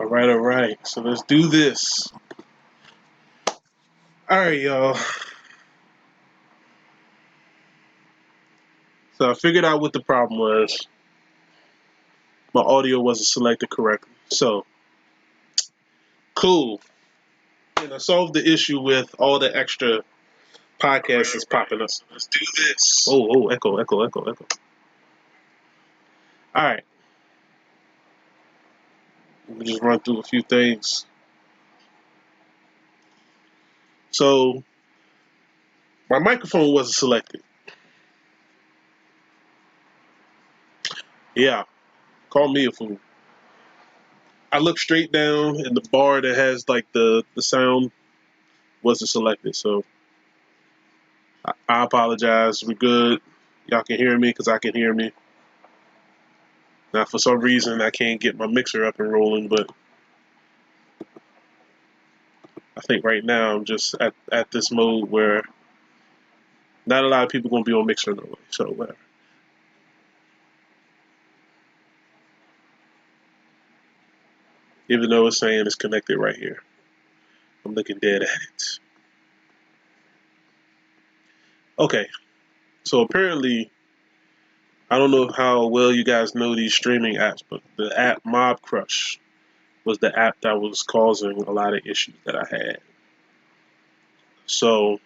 All right. So let's do this. All right, y'all. So I figured out what the problem was. My audio wasn't selected correctly. So cool. And I solved the issue with all the extra podcasts that's popping up. So let's do this. Echo, echo, echo, echo. All right. Let me just run through a few things. So my microphone wasn't selected. Yeah, call me a fool. I looked straight down, and the bar that has like the sound wasn't selected. So I apologize. We're good. Y'all can hear me because I can hear me. Now, for some reason, I can't get my mixer up and rolling, but I think right now I'm just at this mode where not a lot of people going to be on mixer no way. So whatever. Even though it's saying it's connected right here, I'm looking dead at it. Okay, so apparently, I don't know how well you guys know these streaming apps, but the app Mob Crush was the app that was causing a lot of issues that I had. So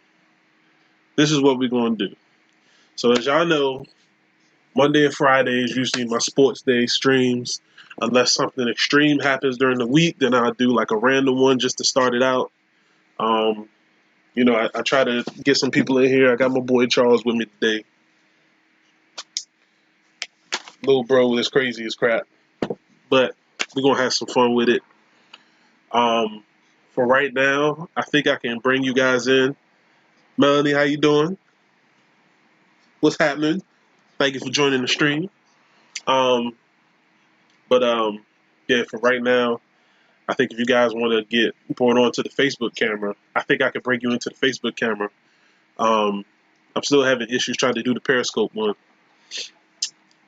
this is what we're going to do. So as y'all know, Monday and Friday is usually my sports day streams. Unless something extreme happens during the week, then I'll do like a random one just to start it out. Um, I try to get some people in here. I got my boy Charles with me today. Little bro is crazy as crap, but we're gonna have some fun with it. Um, for right now, I think I can bring you guys in. Melanie, how you doing? What's happening? Thank you for joining the stream. Um, but yeah, for right now, I think if you guys want to get brought onto the Facebook camera, I think I can bring you into the Facebook camera. Um, I'm still having issues trying to do the Periscope one.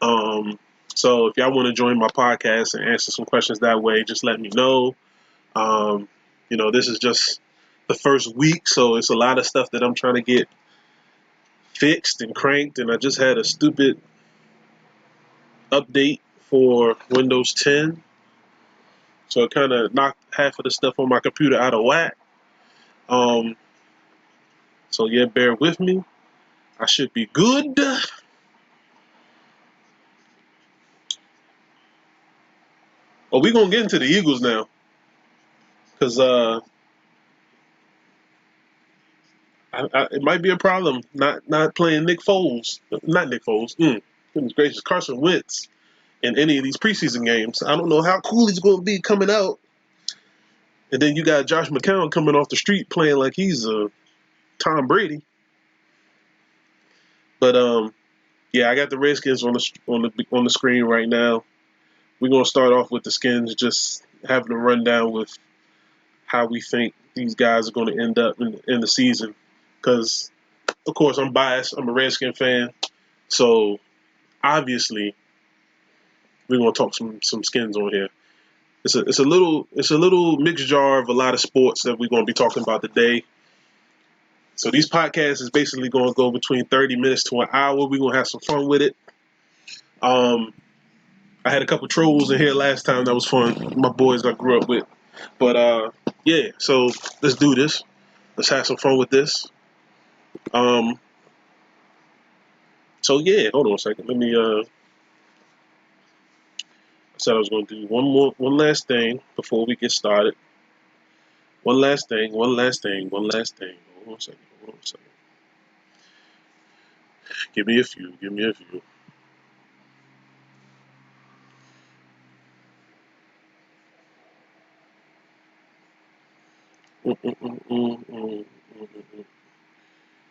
Um, so if y'all want to join my podcast and answer some questions that way, just let me know. Um, this is just the first week, so it's a lot of stuff that I'm trying to get fixed and cranked, and I just had a stupid update for Windows 10, so it kind of knocked half of the stuff on my computer out of whack. Um, so yeah, bear with me. I should be good. Oh, we're gonna get into the Eagles now, because it might be a problem not playing Nick Foles, not Nick Foles. Goodness gracious, Carson Wentz in any of these preseason games. I don't know how cool he's going to be coming out, and then you got Josh McCown coming off the street playing like he's Tom Brady. But yeah, I got the Redskins on the screen right now. We're gonna start off with the Skins, just having a rundown with how we think these guys are going to end up in the season. Because of course I'm biased. I'm a Redskin fan, so obviously we're gonna talk some Skins on here. It's a little mixed jar of a lot of sports that we're gonna be talking about today. So these podcasts is basically gonna go between 30 minutes to an hour. We're gonna have some fun with it. Um, I had a couple trolls in here last time. That was fun. My boys I grew up with. But yeah, so let's do this. Let's have some fun with this. Um, so yeah, hold on a second. Let me. I said I was going to do one last thing before we get started. One last thing. One last thing. One last thing. Hold on a second. Hold on a second. Give me a few. Give me a few.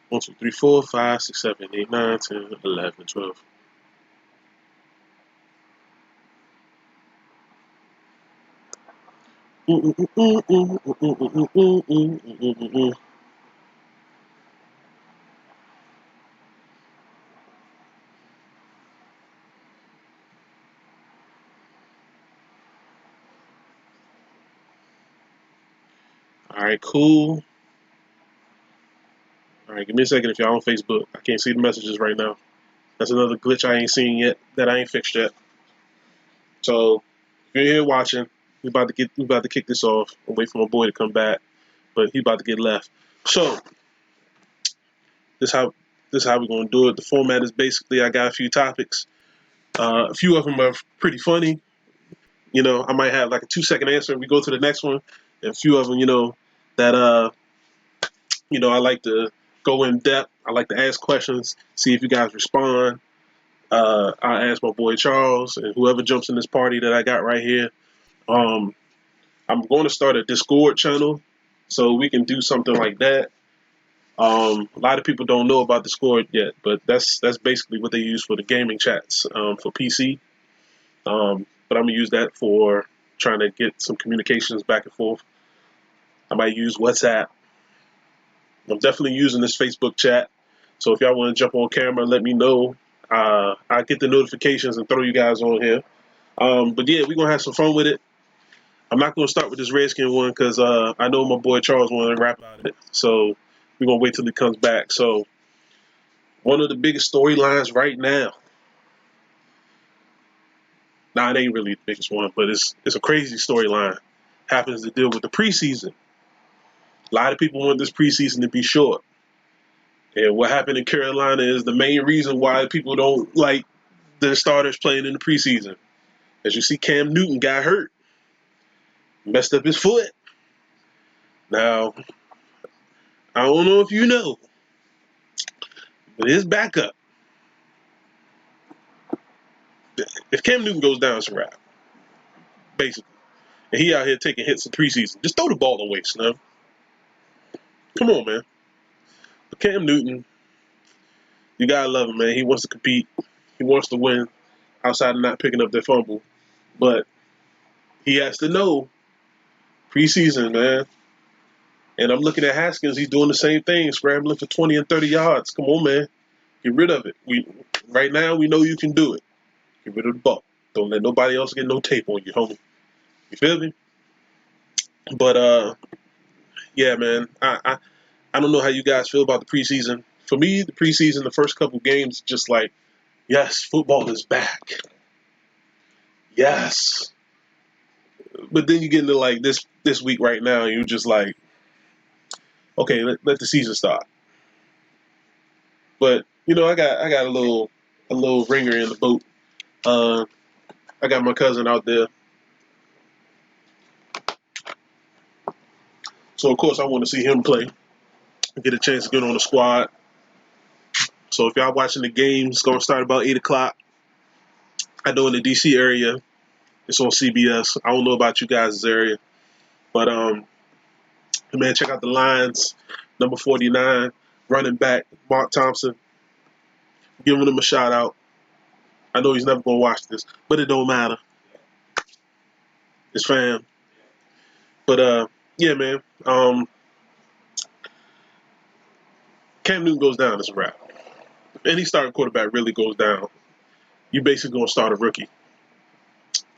One, two, three, four, five, six, seven, eight, nine, 10, 11, 12. All right, cool. All right, give me a second if y'all on Facebook. I can't see the messages right now. That's another glitch I ain't seen yet that I ain't fixed yet. So if you're here watching, we about to kick this off and wait for my boy to come back, but he about to get left. So this how we're gonna do it. The format is basically I got a few topics. A few of them are pretty funny. You know, I might have like a 2-second answer. We go to the next one, and a few of them, that I like to go in depth. I like to ask questions, see if you guys respond. I ask my boy Charles and whoever jumps in this party that I got right here. Um, I'm going to start a Discord channel so we can do something like that. A lot of people don't know about Discord yet, but that's basically what they use for the gaming chats for PC. But I'm gonna use that for trying to get some communications back and forth. I might use WhatsApp. I'm definitely using this Facebook chat. So if y'all want to jump on camera, let me know. I get the notifications and throw you guys on here. But yeah, we're gonna have some fun with it. I'm not gonna start with this Redskin one because I know my boy Charles wanted to rap about it. So we're gonna wait till he comes back. So one of the biggest storylines right now. Nah, it ain't really the biggest one, but it's a crazy storyline. Happens to deal with the preseason. A lot of people want this preseason to be short. And what happened in Carolina is the main reason why people don't like the starters playing in the preseason. As you see, Cam Newton got hurt, messed up his foot. Now, I don't know if you know, but his backup, if Cam Newton goes down, it's a wrap, basically. And he out here taking hits in preseason. Just throw the ball away, Snub. Come on, man. But Cam Newton, you gotta love him, man. He wants to compete. He wants to win outside of not picking up that fumble. But he has to know preseason, man. And I'm looking at Haskins. He's doing the same thing, scrambling for 20 and 30 yards. Come on, man. Get rid of it. Right now, we know you can do it. Get rid of the ball. Don't let nobody else get no tape on you, homie. You feel me? But yeah, man. I don't know how you guys feel about the preseason. For me, the preseason, the first couple games, just like, yes, football is back. Yes. But then you get into like this week right now, and you're just like, okay, let the season start. But I got a little ringer in the boat. I got my cousin out there, so of course I want to see him play, get a chance to get on the squad. So if y'all watching the game, it's gonna start about 8 o'clock. I know in the DC area, it's on CBS. I don't know about you guys' area, but man, check out the lines. Number 49, running back Mark Thompson, giving him a shout out. I know he's never gonna watch this, but it don't matter. It's fam. But yeah, man. Cam Newton goes down, it's a wrap. If any starting quarterback really goes down, you basically gonna start a rookie.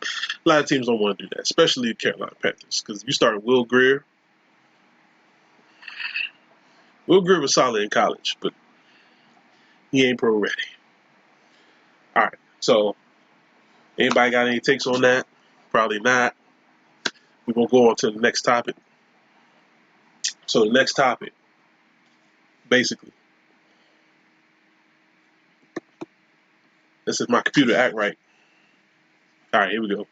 A lot of teams don't want to do that, especially the Carolina Panthers, because if you start Will Grier was solid in college, but he ain't pro ready. All right, so anybody got any takes on that? Probably not. We're gonna go on to the next topic. So the next topic, basically, this is my computer act right. All right, here we go.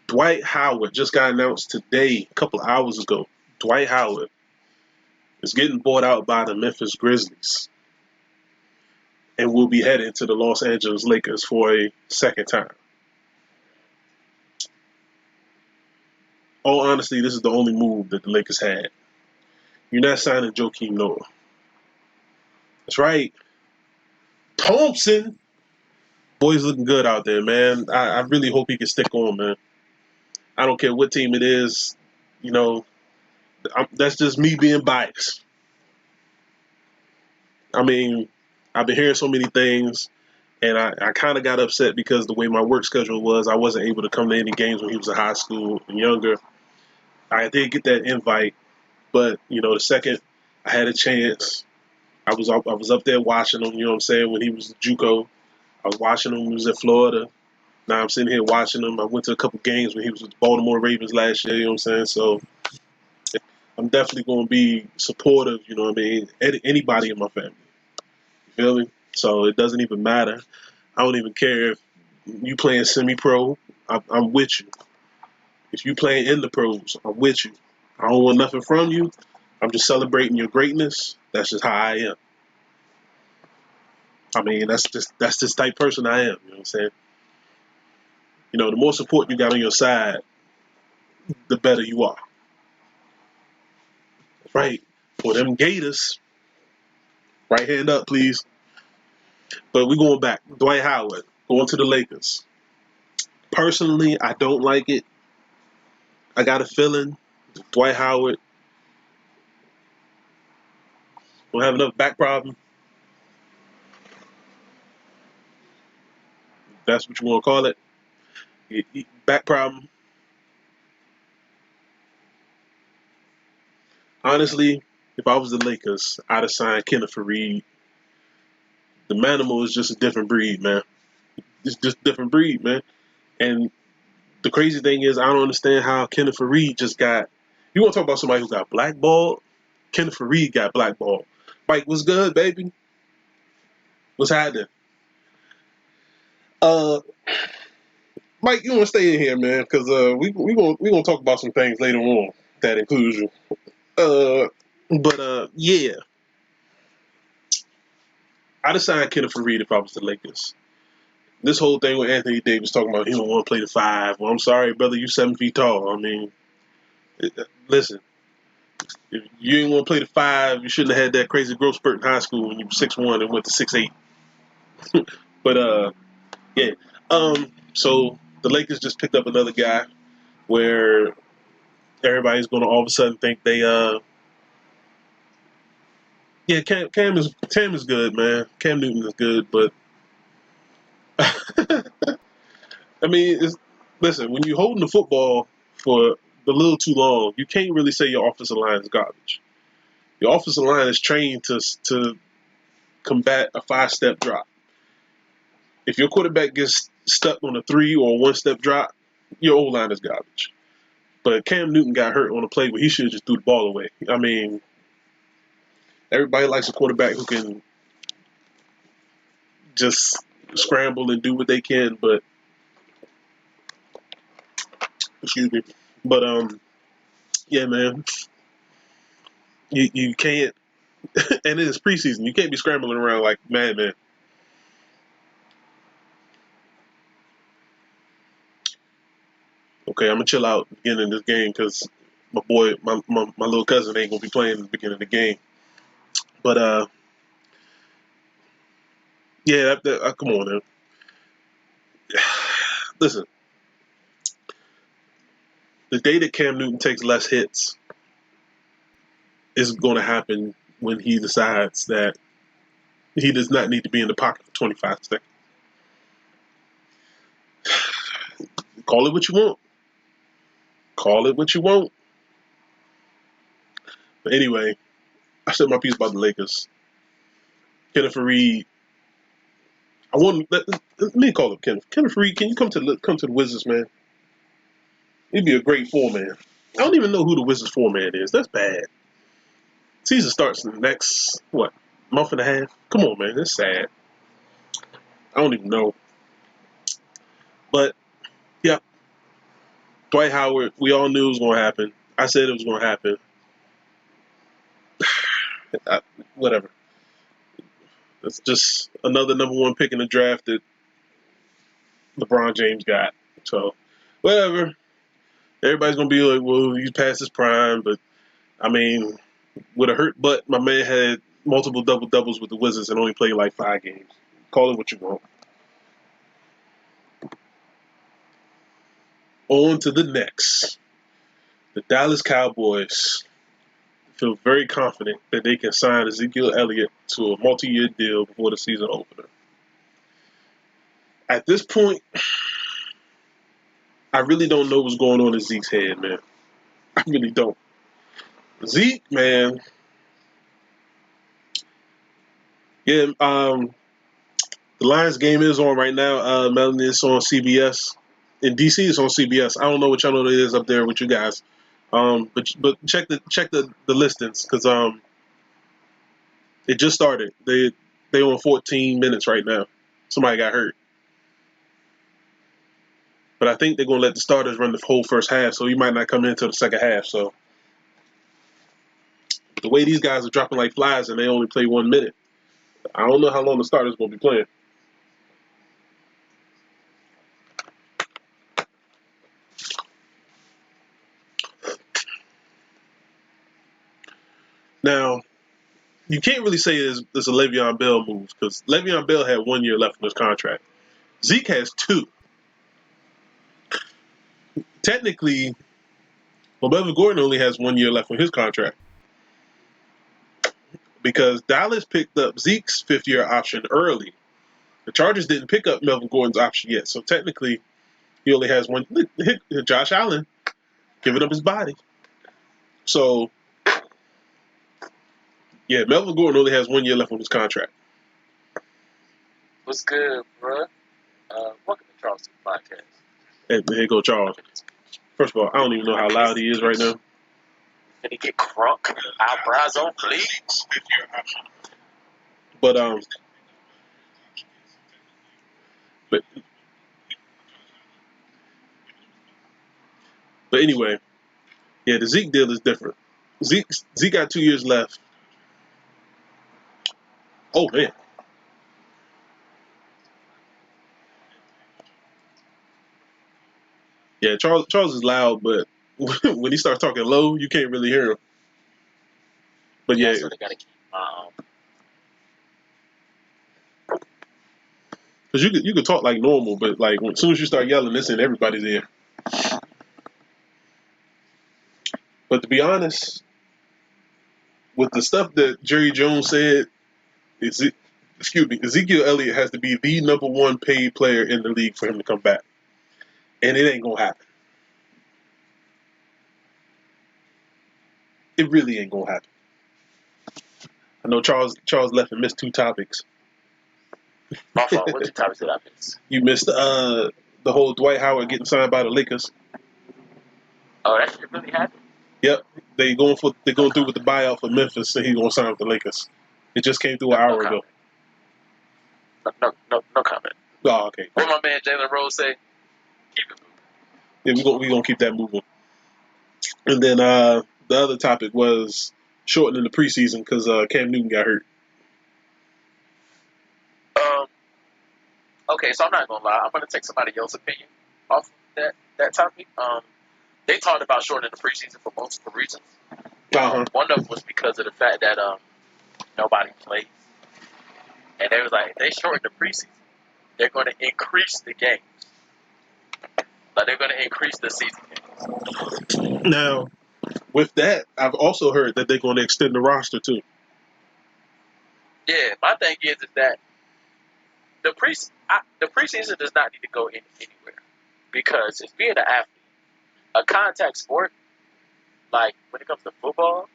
Dwight Howard just got announced today, a couple of hours ago. Dwight Howard is getting bought out by the Memphis Grizzlies and will be heading to the Los Angeles Lakers for a second time. All honesty, this is the only move that the Lakers had. You're not signing Joakim Noah. That's right. Thompson. Boy's looking good out there, man. I really hope he can stick on, man. I don't care what team it is. That's just me being biased. I mean, I've been hearing so many things. And I kind of got upset because the way my work schedule was, I wasn't able to come to any games when he was in high school and younger. I did get that invite, but the second I had a chance, I was up there watching him. You know what I'm saying? When he was JUCO, I was watching him when he was at Florida. Now I'm sitting here watching him. I went to a couple games when he was with the Baltimore Ravens last year. You know what I'm saying? So I'm definitely going to be supportive. You know what I mean? Anybody in my family. You feel me? So it doesn't even matter. I don't even care if you playing semi-pro. I'm with you. If you playing in the pros, I'm with you. I don't want nothing from you. I'm just celebrating your greatness. That's just how I am. I mean, that's just type person I am. You know what I'm saying? The more support you got on your side, the better you are. Right. For them Gators, right hand up, please. But we going back. Dwight Howard going to the Lakers. Personally, I don't like it. I got a feeling Dwight Howard will have enough back problem. If that's what you want to call it. Back problem. Honestly, if I was the Lakers, I'd have signed Kenneth Faried. The Manimal is just a different breed, man. It's just a different breed, man. And the crazy thing is, I don't understand how Kenneth Faried just got. You want to talk about somebody who got blackballed? Kenneth Faried got blackballed. Mike, what's good, baby? What's happening? Uh, Mike, you want to stay in here, man? Because we gonna talk about some things later on that includes you. But yeah, I'd have signed Kenneth Faried if I was the Lakers. This whole thing with Anthony Davis talking about he don't want to play the five. Well, I'm sorry, brother, you 7 feet tall. I mean, listen, if you didn't want to play the five, you shouldn't have had that crazy growth spurt in high school when you were 6'1" and went to 6'8". But yeah. So the Lakers just picked up another guy where everybody's gonna all of a sudden think they yeah, Cam is good, man. Cam Newton is good, but I mean, listen, when you're holding the football for a little too long, you can't really say your offensive line is garbage. Your offensive line is trained to combat a 5-step drop. If your quarterback gets stuck on a 3 or a 1-step drop, your O line is garbage. But Cam Newton got hurt on a play where he should have just threw the ball away. I mean, everybody likes a quarterback who can just scramble and do what they can, but excuse me. But yeah, man, you can't. And it is preseason. You can't be scrambling around like madman. Okay, I'm gonna chill out at the beginning of this game because my boy, my little cousin ain't gonna be playing at the beginning of the game. But yeah, come on, man. Listen, the day that Cam Newton takes less hits is going to happen when he decides that he does not need to be in the pocket for 25 seconds. Call it what you want. Call it what you want. But anyway, I said my piece about the Lakers. Kenneth Faried. Let me call up Kenneth. Kenneth Faried, can you come to the Wizards, man? He'd be a great four-man. I don't even know who the Wizards four-man is. That's bad. Season starts in the next, month and a half? Come on, man. That's sad. I don't even know. But, yeah, Dwight Howard, we all knew it was going to happen. I said it was going to happen. Whatever. It's just another number one pick in the draft that LeBron James got. So, whatever. Everybody's going to be like, well, he's past his prime. But, I mean, with a hurt butt, my man had multiple double-doubles with the Wizards and only played like 5 games. Call it what you want. On to the next. The Dallas Cowboys feel very confident that they can sign Ezekiel Elliott to a multi-year deal before the season opener. At this point, I really don't know what's going on in Zeke's head, man. I really don't. Zeke, man. Yeah, the Lions game is on right now. Melanie, it's on CBS. In DC, it's on CBS. I don't know what channel it is up there with you guys. But check the listings because it just started. They on 14 minutes right now. Somebody got hurt, but I think they're gonna let the starters run the whole first half, so you might not come into the second half. So the way these guys are dropping like flies and they only play 1 minute, I don't know how long the starters gonna be playing. Now, you can't really say it's a Le'Veon Bell move because Le'Veon Bell had 1 year left on his contract. Zeke has 2. Technically, well, Melvin Gordon only has 1 year left on his contract because Dallas picked up Zeke's 5th-year option early. The Chargers didn't pick up Melvin Gordon's option yet, so technically he only has 1. Josh Allen giving up his body. So, yeah, Melvin Gordon only has 1 year left on his contract. What's good, bro? Welcome to Charleston Podcast. And here go Charles. First of all, I don't even know how loud he is right now. Did he get crunk? Eyebrows on fleek? But anyway, yeah, the Zeke deal is different. Zeke got 2 years left. Oh man. Yeah, Charles is loud, but when he starts talking low, you can't really hear him. But yeah, so they gotta keep because you could talk like normal, but like as soon as you start yelling, this and everybody's there. But to be honest, with the stuff that Jerry Jones said, Ezekiel Elliott has to be the number 1 paid player in the league for him to come back, and it ain't gonna happen. It really ain't gonna happen. I know Charles left and missed 2 topics. My fault. What 2 topics did I miss? You missed the whole Dwight Howard getting signed by the Lakers. Oh, that shit really happened? Yep, they're going through with the buyout for Memphis, and he's gonna sign with the Lakers. It just came through an hour ago. No comment. Oh, okay. What my man Jalen Rose say? Keep it moving. Yeah, we gonna keep that moving. And then the other topic was shortening the preseason because Cam Newton got hurt. Okay, so I'm not gonna lie. I'm gonna take somebody else's opinion off that topic. They talked about shortening the preseason for multiple reasons. One of them was because of the fact that nobody plays, and they was like, if they shorten the preseason, they're going to increase the games. Like they're going to increase the season games. Now, with that, I've also heard that they're going to extend the roster too. Yeah, my thing is that the preseason does not need to go anywhere because it's being an athlete, a contact sport. Like when it comes to football,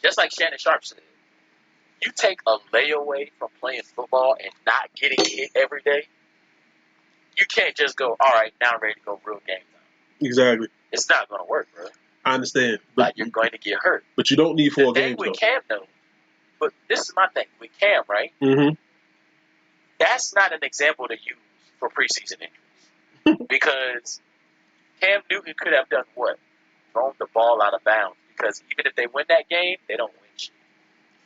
just like Shannon Sharp said, you take a layaway from playing football and not getting hit every day. You can't just go, all right, now I'm ready to go real game time. Exactly. It's not going to work, bro. I understand. But like, you're going to get hurt. But you don't need 4 games, with Cam, though. But this is my thing. With Cam, right? Mm-hmm. That's not an example to use for preseason injuries. Because Cam Newton could have done what? Thrown the ball out of bounds. Because even if they win that game, they don't win shit.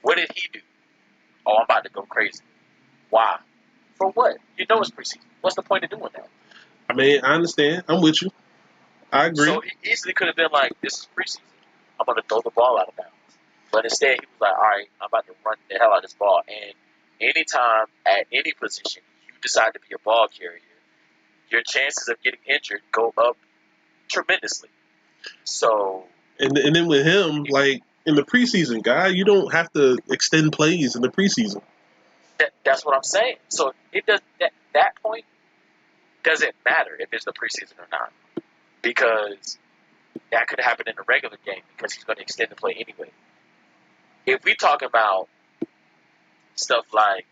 What did he do? Oh, I'm about to go crazy. Why? For what? You know it's preseason. What's the point of doing that? I mean, I understand. I'm with you. I agree. So he easily could have been like, this is preseason. I'm going to throw the ball out of bounds. But instead, he was like, all right, I'm about to run the hell out of this ball. And anytime, at any position, you decide to be a ball carrier, your chances of getting injured go up tremendously. So... And then with him, like, in the preseason, guy, you don't have to extend plays in the preseason. That's what I'm saying. So it does that point, doesn't matter if it's the preseason or not, because that could happen in a regular game because he's going to extend the play anyway. If we talk about stuff like,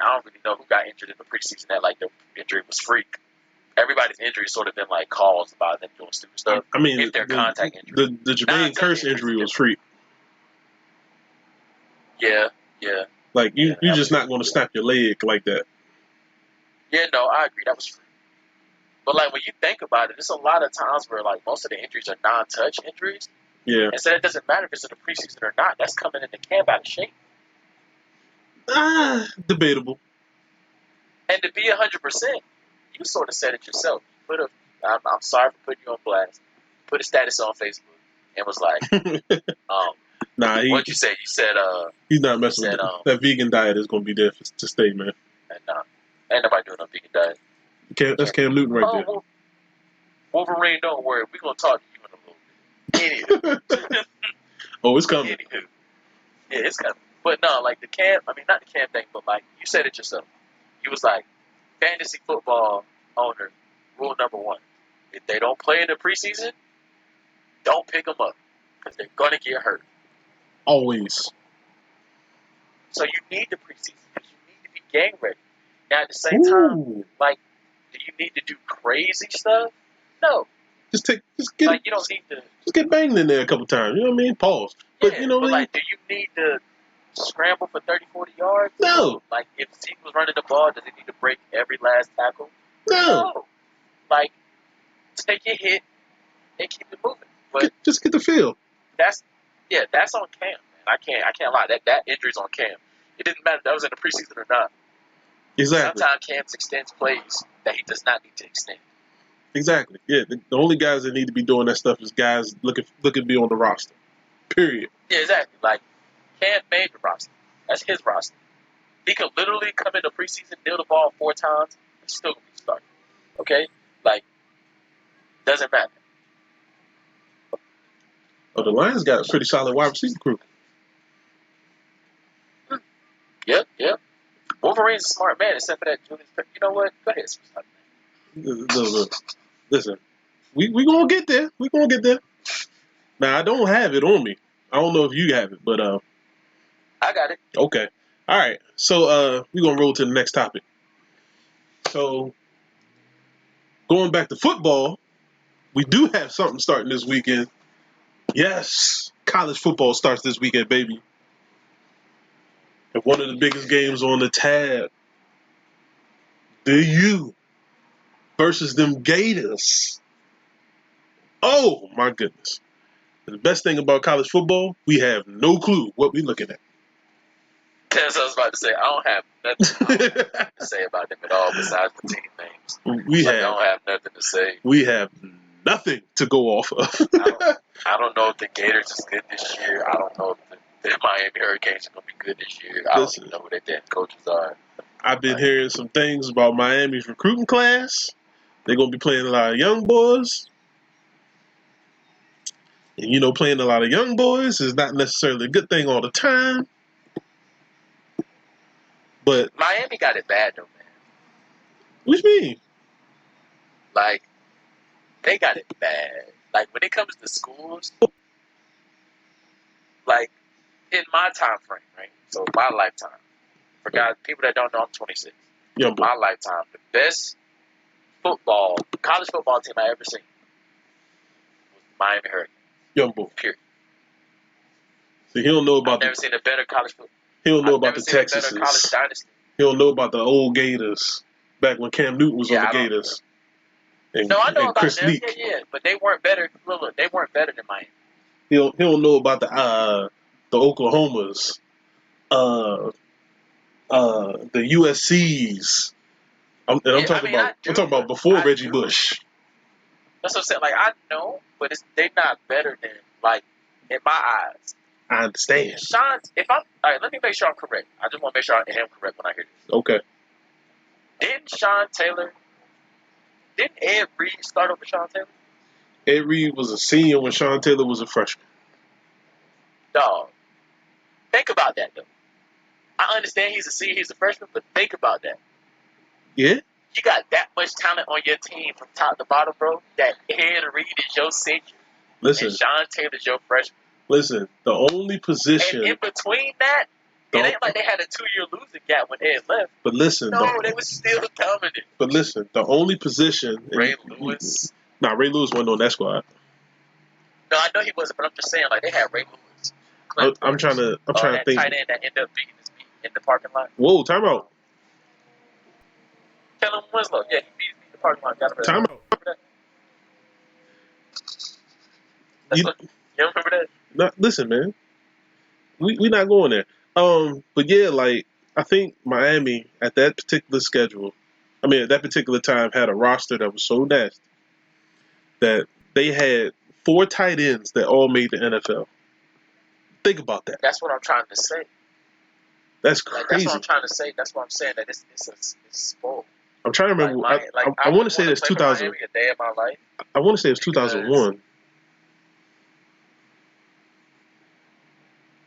I don't really know who got injured in the preseason that like the injury was freak. Everybody's injury sort of been like caused by them doing stupid stuff. I mean, if they're contact injury. the Jermaine Kearse injury was free. Yeah. Like you're that just not going to snap your leg like that. Yeah, no, I agree. That was free. But like when you think about it, there's a lot of times where like most of the injuries are non-touch injuries. Yeah. And so it doesn't matter if it's in the preseason or not. That's coming in the camp out of shape. Debatable. And to be 100%, you sort of said it yourself. I'm sorry for putting you on blast. Put a status on Facebook and was like, nah, what'd you say? You said, he's not messing with it. That vegan diet is going to be there to stay, man. And, ain't nobody doing no vegan diet. That's Cam Newton right there. Well, Wolverine, don't worry. We're going to talk to you in a little bit. Anywho. Oh, it's coming. Anywho. Yeah, it's coming. But no, like the camp, I mean, not the camp thing, but like you said it yourself. You was like, fantasy football owner, rule number 1. If they don't play in the preseason, don't pick them up because they're going to get hurt. Always. So you need the preseason because you need to be game ready. Now, at the same time, like, do you need to do crazy stuff? No. Just get like, you don't need to just get banged in there a couple times. You know what I mean? Pause. But yeah, you know what I mean? Like, do you need to scramble for 30, 40 yards? No. Like, if Zeke was running the ball, does he need to break every last tackle? No. Like, take your hit and keep it moving. But just get the feel. That's on Cam, man. I can't lie. That injury's on Cam. It didn't matter if that was in the preseason or not. Exactly. Sometimes Cam extends plays that he does not need to extend. Exactly. Yeah. The only guys that need to be doing that stuff is guys looking to be on the roster. Period. Yeah, exactly. Like, Cam made the roster. That's his roster. He could literally come in the preseason, kneel the ball 4 times, and still be starting. Okay? Like, doesn't matter. Oh, the Lions got a pretty solid wide receiver crew. Yep. Wolverine's a smart man, except for that Julius. You know what? Go ahead, Look. Listen, we gonna get there. We gonna get there. Now I don't have it on me. I don't know if you have it, but I got it. Okay. All right. So we're gonna roll to the next topic. So going back to football, we do have something starting this weekend. Yes, college football starts this weekend, baby. And one of the biggest games on the tab, the U versus them Gators. Oh my goodness. The best thing about college football, we have no clue what we're looking at. As I was about to say, I don't have nothing to say about them at all besides the team names. I don't have nothing to say. We have nothing to go off of. I don't know if the Gators is good this year. I don't know if the Miami Hurricanes are going to be good this year. I don't even know who their damn coaches are. I've been hearing some things about Miami's recruiting class. They're going to be playing a lot of young boys. And, playing a lot of young boys is not necessarily a good thing all the time. But Miami got it bad, though, man. What do you mean? Like, they got it bad. Like, when it comes to schools, like, in my time frame, right? So, my lifetime. For guys, people that don't know, I'm 26. Young boy. My lifetime, the best college football team I ever seen was Miami Hurricanes. Young boy. Period. So he don't know about I've never seen a better college football. He don't know about the Texases. College dynasty. He don't know about the old Gators back when Cam Newton was on the Gators. I know about Chris them. Leak. Yeah, but they weren't better. Look, they weren't better than Miami. He don't know about the Oklahomas, the USCs. I'm talking about before Reggie Bush. That's what I'm saying. Like, I know, but they're not better than, like, in my eyes. I understand. All right, let me make sure I'm correct. I just want to make sure I am correct when I hear this. Okay. Didn't Ed Reed start over Sean Taylor? Ed Reed was a senior when Sean Taylor was a freshman. Dog. Think about that, though. I understand he's a senior, he's a freshman, but think about that. Yeah. you got that much talent on your team from top to bottom, bro. That Ed Reed is your senior, Listen, and Sean Taylor's your freshman. listen. The only position. And in between that, it Don't- ain't like they had a 2-year losing gap when Ed left. But listen, No, they was still dominant. but listen, the only position. Ray Lewis. Nah, Ray Lewis wasn't on that squad. No, I know he wasn't, but I'm just saying, like, they had Ray Lewis. I'm trying to that think. tight end that ended up beating his beat in the parking lot. Whoa, time out. Kellen Winslow. Yeah, he beat his beat in the parking lot. Got him. Time out. You remember that? No, listen, man. We not going there. But yeah, like I think Miami at that particular schedule, at that particular time had a roster that was so nasty that they had 4 tight ends that all made the NFL. Think about that. That's what I'm trying to say. That's Like, crazy. that's what I'm trying to say. That's what I'm saying. That it's spoiled. I'm trying to remember. Like, I want to say it's 2000. Miami a day of my life. I want to say it's 2001.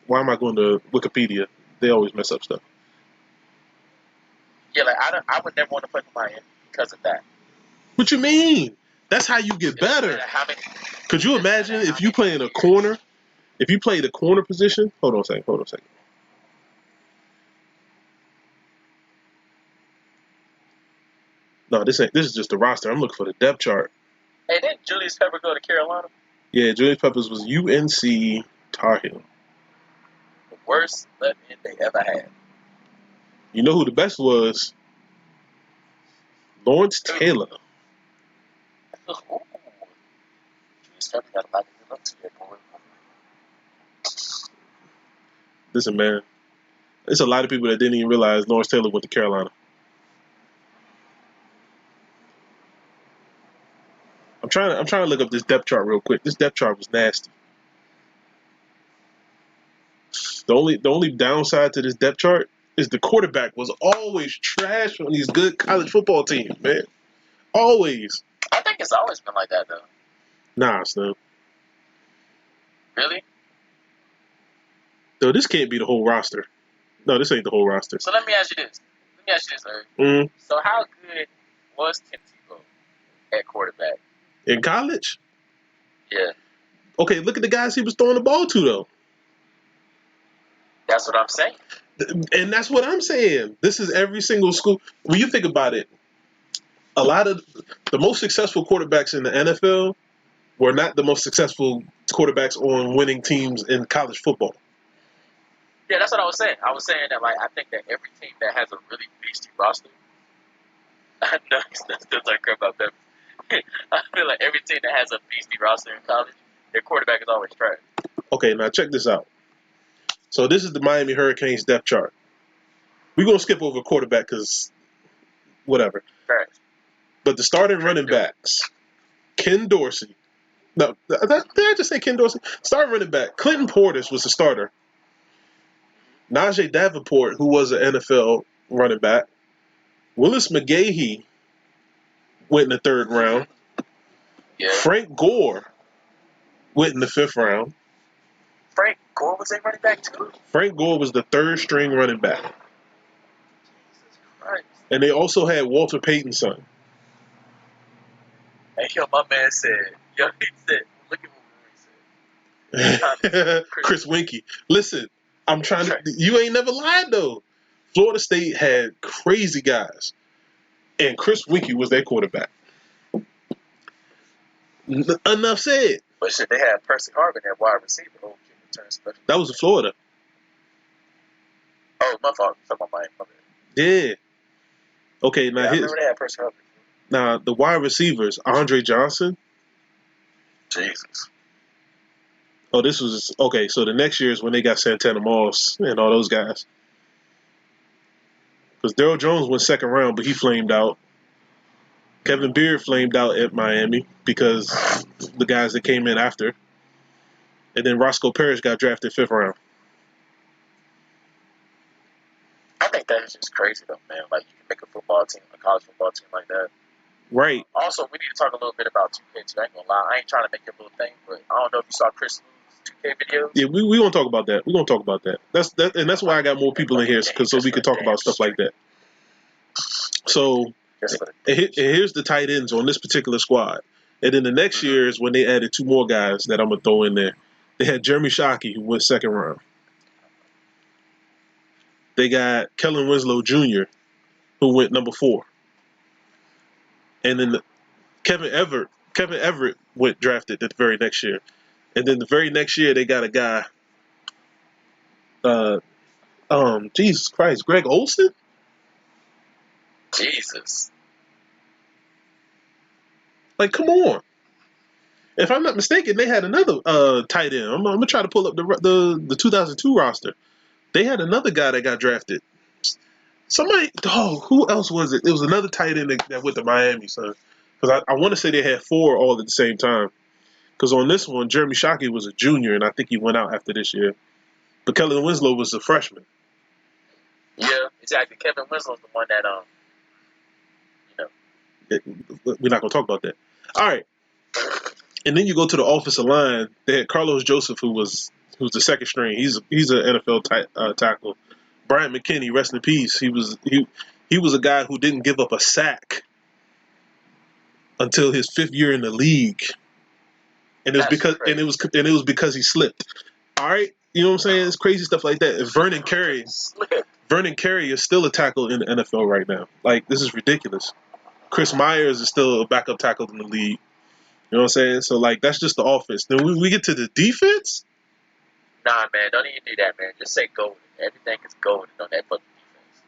Why am I going to Wikipedia? They always mess up stuff. Yeah, like I would never want to play for Miami because of that. What you mean? That's how you get better. Could you imagine if you play in a corner? If you play the corner position? Hold on a second. No, this is just the roster. I'm looking for the depth chart. Hey, didn't Julius Pepper go to Carolina? Yeah, Julius Peppers was UNC Tar Heel. The worst left end they ever had. You know who the best was? Lawrence Taylor. Ooh. Julius Pepper got a lot to live up to there, boy. Listen, man. There's a lot of people that didn't even realize Lawrence Taylor went to Carolina. I'm trying to look up this depth chart real quick. This depth chart was nasty. The only downside to this depth chart is the quarterback was always trash on these good college football teams, man. Always. I think it's always been like that, though. Nah, Slim. Really? No, this can't be the whole roster. No, this ain't the whole roster. So let me ask you this. Eric. So how good was Tim Tebow at quarterback? In college? Yeah. Okay, look at the guys he was throwing the ball to, though. That's what I'm saying. And that's what I'm saying. This is every single school. When you think about it, a lot of the most successful quarterbacks in the NFL were not the most successful quarterbacks on winning teams in college football. Yeah, that's what I was saying. I was saying that, like, I think that every team that has a really beastie roster, I know he's still talking crap about them. I feel like every team that has a beastie roster in college, their quarterback is always trash. Okay, now check this out. So this is the Miami Hurricanes depth chart. We're going to skip over quarterback because whatever. Trash. But the starting running backs, Ken Dorsey. No, did I just say Ken Dorsey? Starting running back, Clinton Portis was the starter. Najee Davenport, who was an NFL running back. Willis McGahee went in the 3rd round. Yeah. Frank Gore went in the 5th round. Frank Gore was a running back, too? Frank Gore was the 3rd string running back. Jesus Christ. And they also had Walter Payton's son. And my man said, he said, look at what Rory said. Chris Winkie. Listen, I'm trying to. You ain't never lied though. Florida State had crazy guys, and Chris Winkie was their quarterback. Enough said. But shit, they had Percy Harvin at wide receiver. Oh, return special. That was in Florida. Oh, my fault. I'm talking about my Yeah. Okay, now I remember they had Percy Harvin. Now the wide receivers, Andre Johnson. Jesus. Oh, this was okay. So the next year is when they got Santana Moss and all those guys. Because Darryl Jones went 2nd round, but he flamed out. Kevin Beard flamed out at Miami because the guys that came in after. And then Roscoe Parrish got drafted 5th round. I think that is just crazy, though, man. Like, you can make a college football team like that. Right. Also, we need to talk a little bit about 2K, too. I ain't gonna lie. I ain't trying to make it a little thing, but I don't know if you saw Chris Lou's 2K videos. Yeah, we gonna talk about that. We're gonna talk about that. That's why I got more people in here, so we can talk about stuff like that. So Just for the And here's the tight ends on this particular squad. And then the next year is when they added 2 more guys that I'm gonna throw in there. They had Jeremy Shockey, who went second round. They got Kellen Winslow Jr., who went number 4. And then Kevin Everett went drafted the very next year. And then the very next year they got a guy, Jesus Christ, Greg Olson? Jesus. Like, come on. If I'm not mistaken, they had another tight end. I'm gonna try to pull up the 2002 roster. They had another guy that got drafted. Somebody, who else was it? It was another tight end that went to Miami, son. Because I want to say they had 4 all at the same time. Because on this one, Jeremy Shockey was a junior, and I think he went out after this year. But Kellen Winslow was a freshman. Yeah, exactly. Kevin Winslow's the one that We're not gonna talk about that. All right. And then you go to the offensive line. They had Carlos Joseph, who's the second string. He's an NFL tackle. Brian McKinney, rest in peace. He was a guy who didn't give up a sack until his 5th year in the league, and it was because he slipped. All right, you know what I'm saying? It's crazy stuff like that. And Vernon Carey is still a tackle in the NFL right now. Like, this is ridiculous. Chris Myers is still a backup tackle in the league. You know what I'm saying? So, like, that's just the offense. Then we get to the defense. Nah, man, don't even do that, man. Just say golden. Everything is golden on that fucking defense.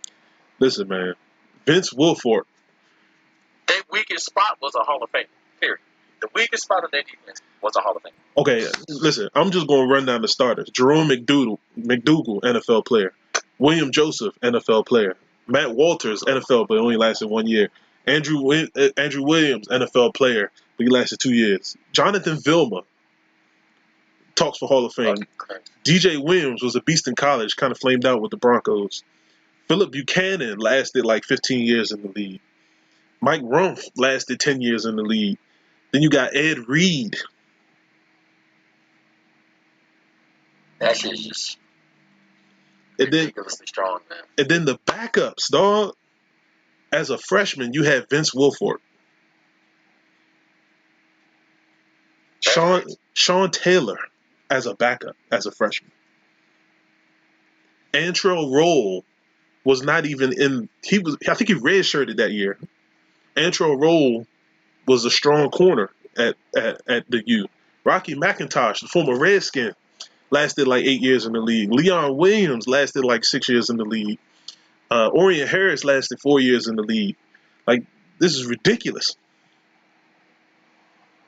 Listen, man. Vince Wilfork. Their weakest spot was a Hall of Fame. Period. The weakest spot of their defense was a Hall of Fame. Okay, listen. I'm just going to run down the starters. Jerome McDougal, NFL player. William Joseph, NFL player. Matt Walters, NFL, but only lasted 1 year. Andrew Williams, NFL player, but he lasted 2 years. Jonathan Vilma talks for Hall of Fame. Okay. DJ Williams was a beast in college, kind of flamed out with the Broncos. Philip Buchanan lasted like 15 years in the league. Mike Rumph lasted 10 years in the league. Then you got Ed Reed. That shit's just And then ridiculously strong, man. And then the backups, dog. As a freshman, you had Vince Wilfork. Sean Taylor as a backup, as a freshman. Antrell Roll was not even in. I think he redshirted that year. Antrell Roll was a strong corner at the U. Rocky McIntosh, the former Redskin, lasted like 8 years in the league. Leon Williams lasted like 6 years in the league. Orion Harris lasted 4 years in the league. Like, this is ridiculous.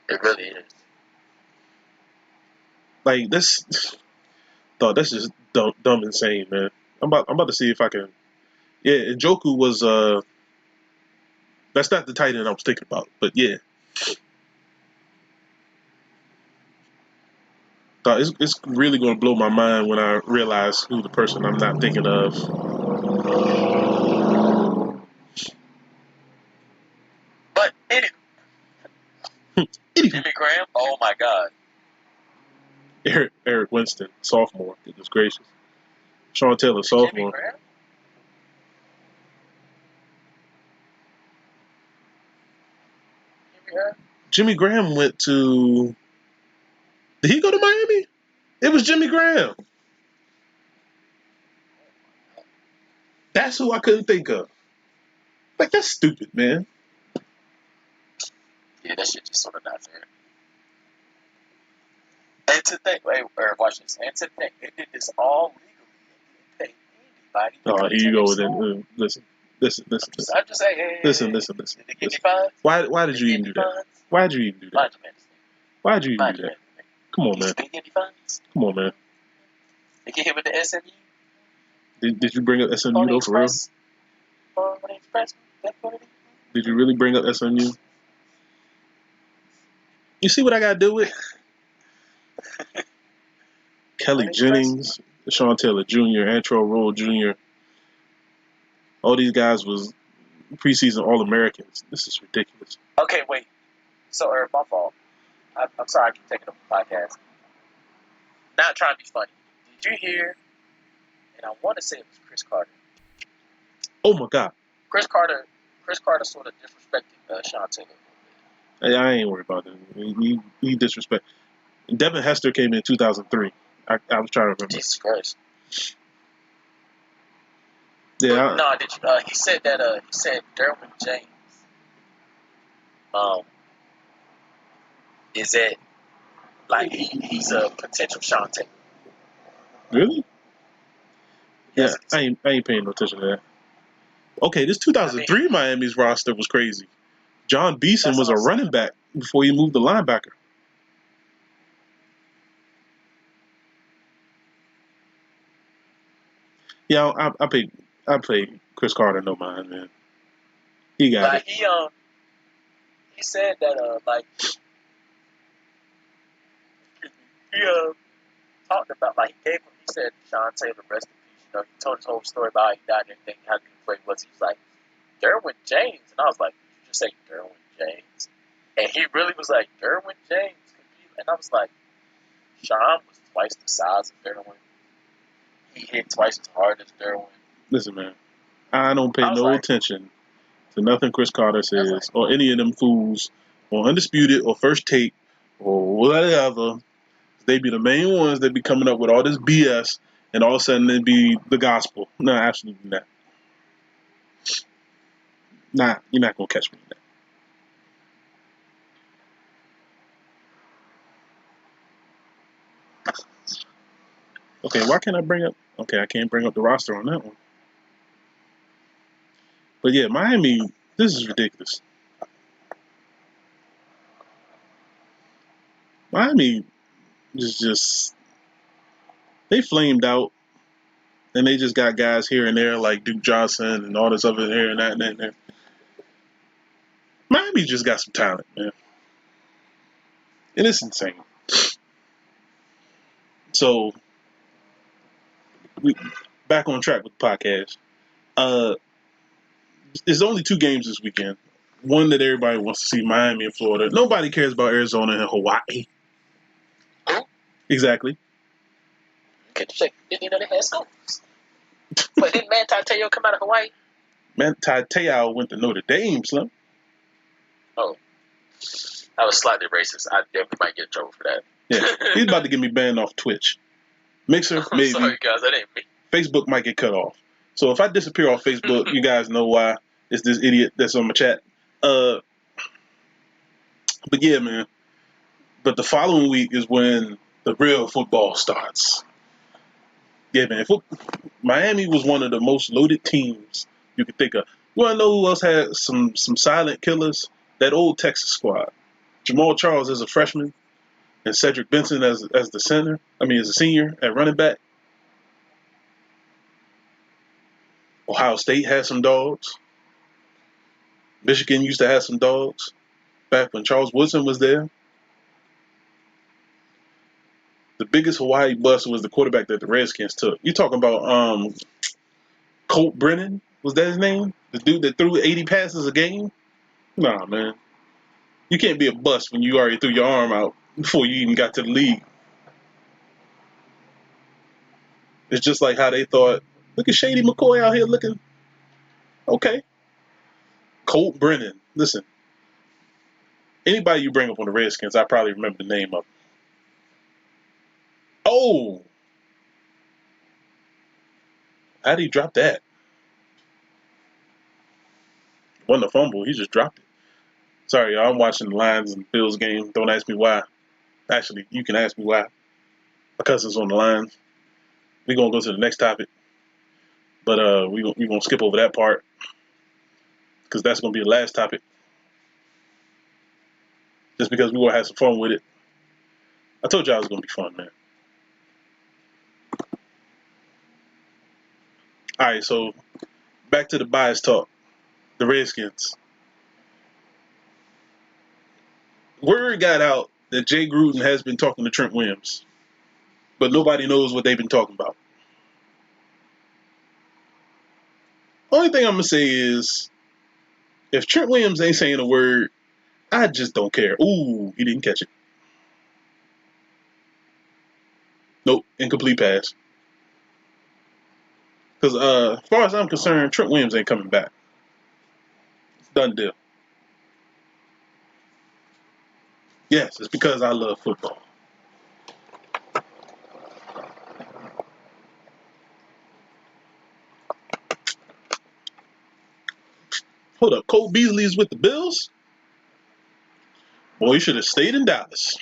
It really is. Like, that's just dumb insane, man. I'm about to see if I can. Yeah, Njoku was that's not the tight end I was thinking about, but yeah. It's really going to blow my mind when I realize who the person I'm not thinking of. But Jimmy Graham, oh my God. Eric Winston, sophomore. Goodness gracious. Sean Taylor, sophomore. Jimmy Graham went to. Did he go to Miami? It was Jimmy Graham. That's who I couldn't think of. Like, that's stupid, man. Yeah, that shit just sort of not fair. And to think, watch this. And to think, they did this all legally and didn't pay anybody. Oh, here you go with it. Listen. I'm just saying, hey, listen. Did they give you fines? Why did you even do that? Why did you even do that? Why did you even do that? Come on, man. Did they give you fines? Come on, man. They get hit with the SMU? Did you bring up SMU though, for real? Did you really bring up SMU? You see what I got to do with? Kelly Jennings, Sean Taylor Jr., Antrell Roll Jr. All these guys was preseason All-Americans. This is ridiculous. Okay, wait. So, my fault. I'm sorry I keep taking up the podcast. Not trying to be funny. Did you hear? And I want to say it was Chris Carter. Oh my God. Chris Carter Chris Carter sort of disrespected Sean Taylor. I ain't worried about that. He disrespect. Devin Hester came in 2003. I was trying to remember. Jesus Christ. Yeah. No, did you? He said that. He said Derwin James. Is it like he's a potential Sean Taylor? Really? Yes, Yeah. I ain't paying no attention to that. Okay, this 2003 Miami's roster was crazy. John Beeson was a running back before he moved to linebacker. Yeah, I pay Chris Carter no mind, man. He got it. He said that like he talked about like he said Sean Taylor rest in peace. You know, he told his whole story about how he died and everything, how good he was. He was like Derwin James, and I was like, you just say Derwin James, and he really was like Derwin James could be, and I was like, Sean was twice the size of Derwin. He hit twice as hard as Derwin. Listen, man, I don't pay no attention to nothing Chris Carter says or any of them fools on Undisputed or First Take or whatever. They be the main ones that be coming up with all this BS, and all of a sudden it be the gospel. No, absolutely not. Nah, you're not gonna catch me in that. Okay, why can't I bring up? Okay, I can't bring up the roster on that one. But yeah, Miami, this is ridiculous. Miami is just they flamed out, and they just got guys here and there like Duke Johnson and all this other here and that and that. And that. Miami just got some talent, man, and it's insane. So we back on track with the podcast. There's only 2 games this weekend. One that everybody wants to see, Miami and Florida. Nobody cares about Arizona and Hawaii. Exactly. Could you say they had schools? But didn't Manti Te'o come out of Hawaii? Manti Te'o went to Notre Dame, Slim. Oh. I was slightly racist. I definitely might get in trouble for that. Yeah, he's about to get me banned off Twitch. Mixer, maybe. Sorry, guys, that ain't me. Facebook might get cut off. So if I disappear off Facebook, you guys know why. It's this idiot that's on my chat. But yeah, man. But the following week is when the real football starts. Yeah, man. Miami was one of the most loaded teams you could think of. You want to know who else had some silent killers? That old Texas squad. Jamal Charles as a freshman and Cedric Benson as the center. I mean, as a senior at running back. Ohio State had some dogs. Michigan used to have some dogs back when Charles Woodson was there. The biggest Hawaii bust was the quarterback that the Redskins took. You talking about Colt Brennan? Was that his name? The dude that threw 80 passes a game? Nah, man. You can't be a bust when you already threw your arm out before you even got to the league. It's just like how they thought, look at Shady McCoy out here looking okay. Colt Brennan. Listen, anybody you bring up on the Redskins, I probably remember the name of. Oh! How did he drop that? Wasn't a fumble. He just dropped it. Sorry, y'all. I'm watching the Lions and Bills game. Don't ask me why. Actually, you can ask me why. My cousin's on the Lions. We're going to go to the next topic. But we're going to skip over that part. Because that's going to be the last topic. Just because we want to have some fun with it. I told y'all it was going to be fun, man. All right, so back to the bias talk. The Redskins. Word got out that Jay Gruden has been talking to Trent Williams. But nobody knows what they've been talking about. Only thing I'm going to say is, if Trent Williams ain't saying a word, I just don't care. Ooh, he didn't catch it. Nope, incomplete pass. Because as far as I'm concerned, Trent Williams ain't coming back. Done deal. Yes, it's because I love football. Hold up, Cole Beasley is with the Bills? Boy, he should have stayed in Dallas.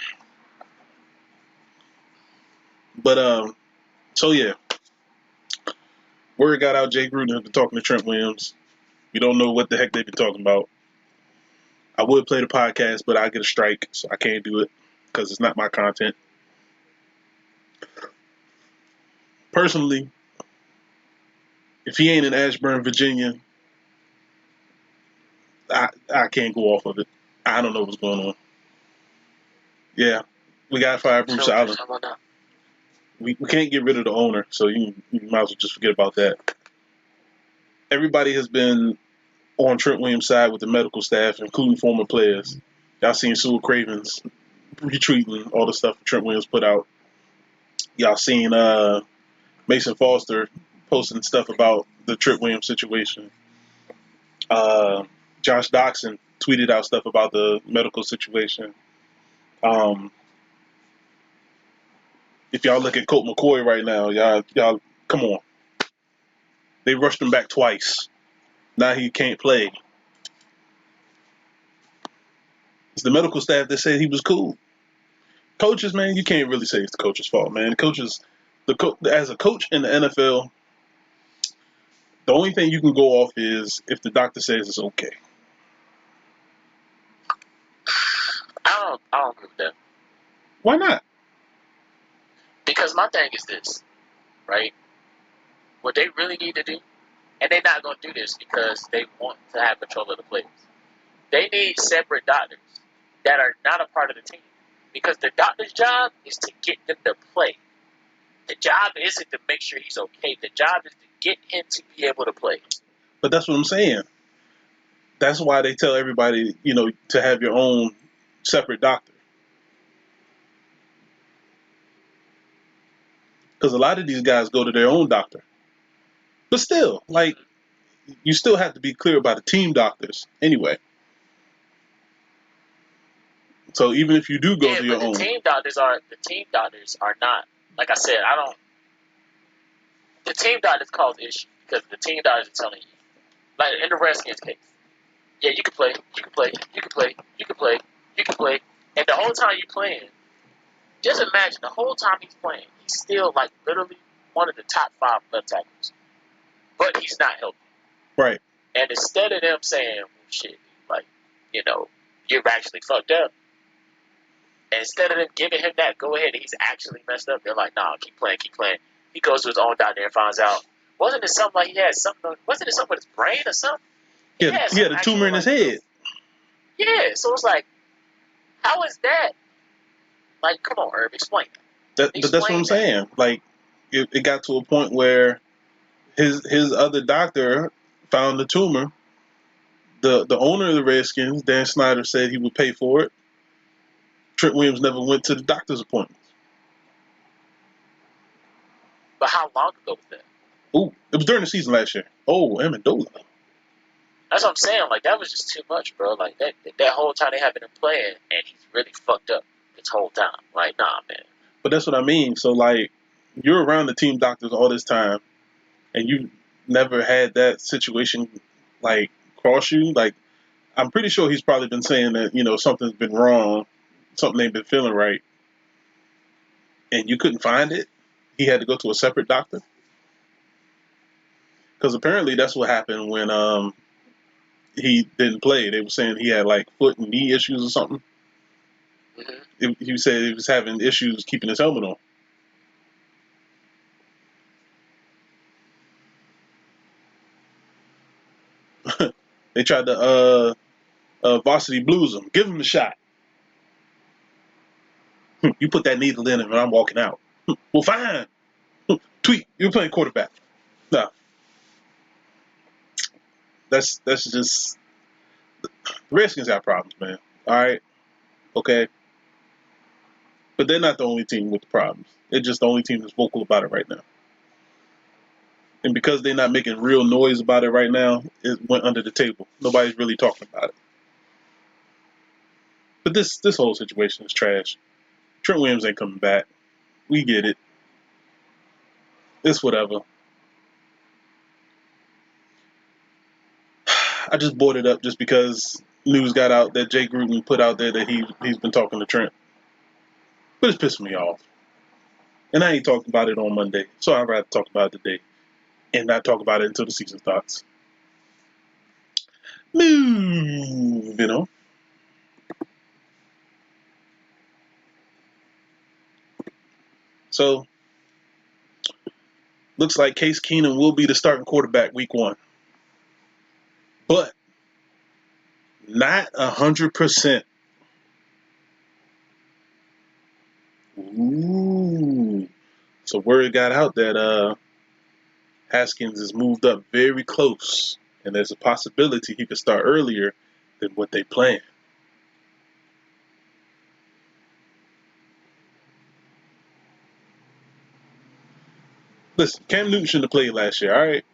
But so yeah, word got out. Jay Gruden has been talking to Trent Williams. We don't know what the heck they've been talking about. I would play the podcast, but I get a strike, so I can't do it because it's not my content. Personally, if he ain't in Ashburn, Virginia, I can't go off of it. I don't know what's going on. Yeah, we got to fire Bruce Allen. We can't get rid of the owner, so you might as well just forget about that. Everybody has been on Trent Williams' side with the medical staff, including former players. Y'all seen Sewell Cravens retweeting all the stuff Trent Williams put out. Y'all seen Mason Foster posting stuff about the Trent Williams situation. Josh Doxson tweeted out stuff about the medical situation. If y'all look at Colt McCoy right now, y'all come on. They rushed him back twice. Now he can't play. It's the medical staff that said he was cool. Coaches, man, you can't really say it's the coach's fault, man. As a coach in the NFL, the only thing you can go off is if the doctor says it's okay. I don't agree with that. Why not? Because my thing is this, right? What they really need to do, and they're not going to do this because they want to have control of the players. They need separate doctors that are not a part of the team. Because the doctor's job is to get them to play. The job isn't to make sure he's okay. The job is to get him to be able to play. But that's what I'm saying. That's why they tell everybody, to have your own separate doctor. Because a lot of these guys go to their own doctor. But still, you still have to be clear about the team doctors anyway. So even if you do go to your own, the team doctors are not, like I said, the team doctors cause issues because the team doctors are telling you, like in the Redskins case, yeah, you can play, and the whole time you're playing, just imagine the whole time he's playing, he's still like literally one of the top 5 left tackles, but he's not healthy. Right. And instead of them saying, well, shit, you're actually fucked up, and instead of them giving him that go ahead, he's actually messed up. They're like, nah, keep playing. He goes to his own doctor and finds out, wasn't it something like he had something? Wasn't it something with his brain or something? He had a tumor in his head. Yeah, so it's like, how is that? Like, come on, Herb, explain that. But that's what I'm saying. Like, it got to a point where his other doctor found the tumor. The owner of the Redskins, Dan Snyder, said he would pay for it. Trent Williams never went to the doctor's appointments. But how long ago was that? Ooh, it was during the season last year. Oh, Amendola. That's what I'm saying. Like, that was just too much, bro. Like, that whole time they having him playing, and he's really fucked up this whole time. Like, nah, man. But that's what I mean. So, like, you're around the team doctors all this time, and you never had that situation, like, cross you. Like, I'm pretty sure he's probably been saying that, something's been wrong, something ain't been feeling right, and you couldn't find it. He had to go to a separate doctor. Because apparently that's what happened when he didn't play. They were saying he had, like, foot and knee issues or something. Mm-hmm. He said he was having issues keeping his helmet on. They tried to varsity blues him. Give him a shot. You put that needle in him and I'm walking out. Well, fine. Tweet, you're playing quarterback. No. That's just... The Redskins got problems, man. All right? Okay? But they're not the only team with the problems. They're just the only team that's vocal about it right now. And because they're not making real noise about it right now, it went under the table. Nobody's really talking about it. But this whole situation is trash. Trent Williams ain't coming back. We get it. It's whatever. I just brought it up just because news got out that Jay Gruden put out there that he's been talking to Trent. But it's pissing me off. And I ain't talked about it on Monday, so I'd rather talk about it today and not talk about it until the season starts. Moving on. So, looks like Case Keenum will be the starting quarterback week 1. But not 100%. Ooh. So word got out that Haskins is moved up very close, and there's a possibility he could start earlier than what they planned. Listen, Cam Newton shouldn't have played last year, all right?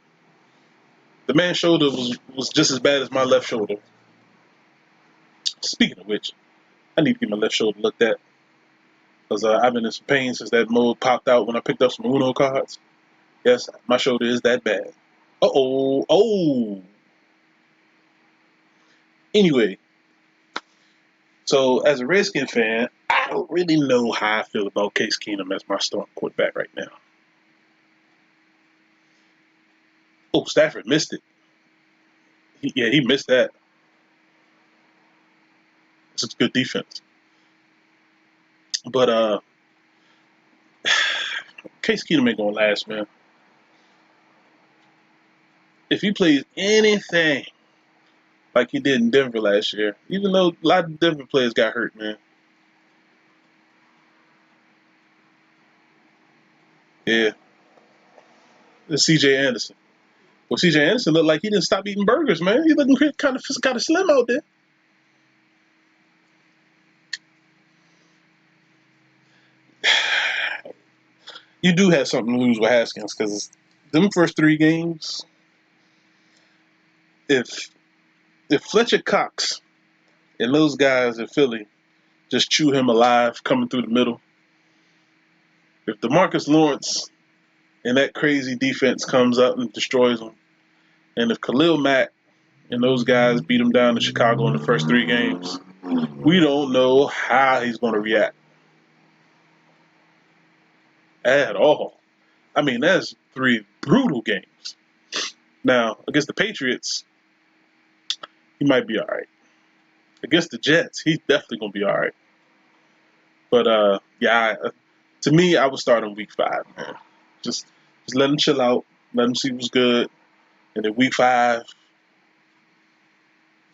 The man's shoulder was just as bad as my left shoulder. Speaking of which, I need to get my left shoulder looked at. Because I've been in some pain since that mold popped out when I picked up some Uno cards. Yes, my shoulder is that bad. Uh-oh. Oh. Anyway, so as a Redskin fan, I don't really know how I feel about Case Keenum as my starting quarterback right now. Oh, Stafford missed it. He missed that. It's a good defense. But Case Keenum ain't gonna last, man. If he plays anything like he did in Denver last year, even though a lot of Denver players got hurt, man. Yeah. It's C.J. Anderson. Well, C.J. Anderson looked like he didn't stop eating burgers, man. He looking kind of slim out there. You do have something to lose with Haskins because them first 3 games, if Fletcher Cox and those guys in Philly just chew him alive coming through the middle, if DeMarcus Lawrence and that crazy defense comes up and destroys him, and if Khalil Mack and those guys beat him down in Chicago in the first 3 games, we don't know how he's going to react at all. I mean, that's 3 brutal games. Now, against the Patriots, he might be all right. Against the Jets, he's definitely going to be all right. But, to me, I would start on week 5, man. Just let him chill out, let him see what's good, and then week 5,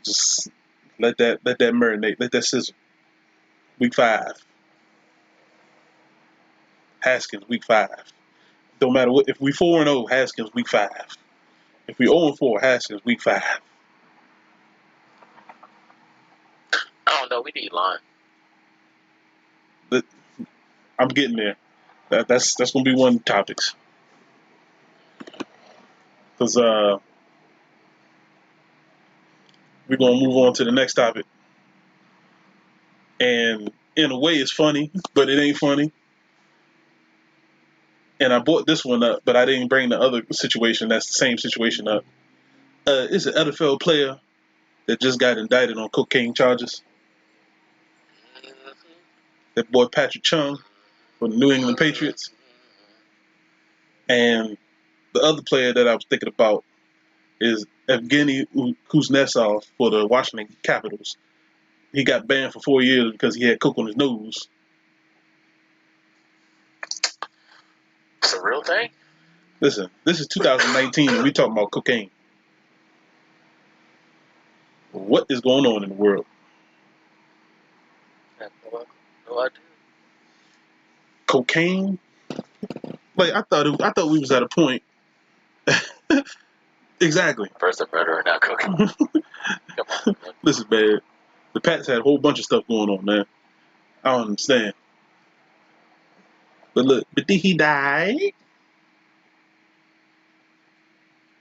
just let that marinate, let that sizzle. Week 5, Haskins, week 5. Don't matter what. If we 4-0, Haskins, week 5. If we 0-4, Haskins, week 5. I don't know. We need line. I'm getting there. That's gonna be one of the topics. Because we're gonna move on to the next topic. And in a way, it's funny, but it ain't funny. And I brought this one up, but I didn't bring the other situation. That's the same situation up. It's an NFL player that just got indicted on cocaine charges. That boy Patrick Chung from the New England Patriots. And the other player that I was thinking about is Evgeny Kuznetsov for the Washington Capitals. He got banned for 4 years because he had coke on his nose. It's a real thing? Listen, this is 2019 and we talking about cocaine. What is going on in the world? No idea. Cocaine? Like I thought we was at a point. Exactly. First a murderer, not cooking. Come on. Listen, man. The Pats had a whole bunch of stuff going on, man. I don't understand. But look, but did he die?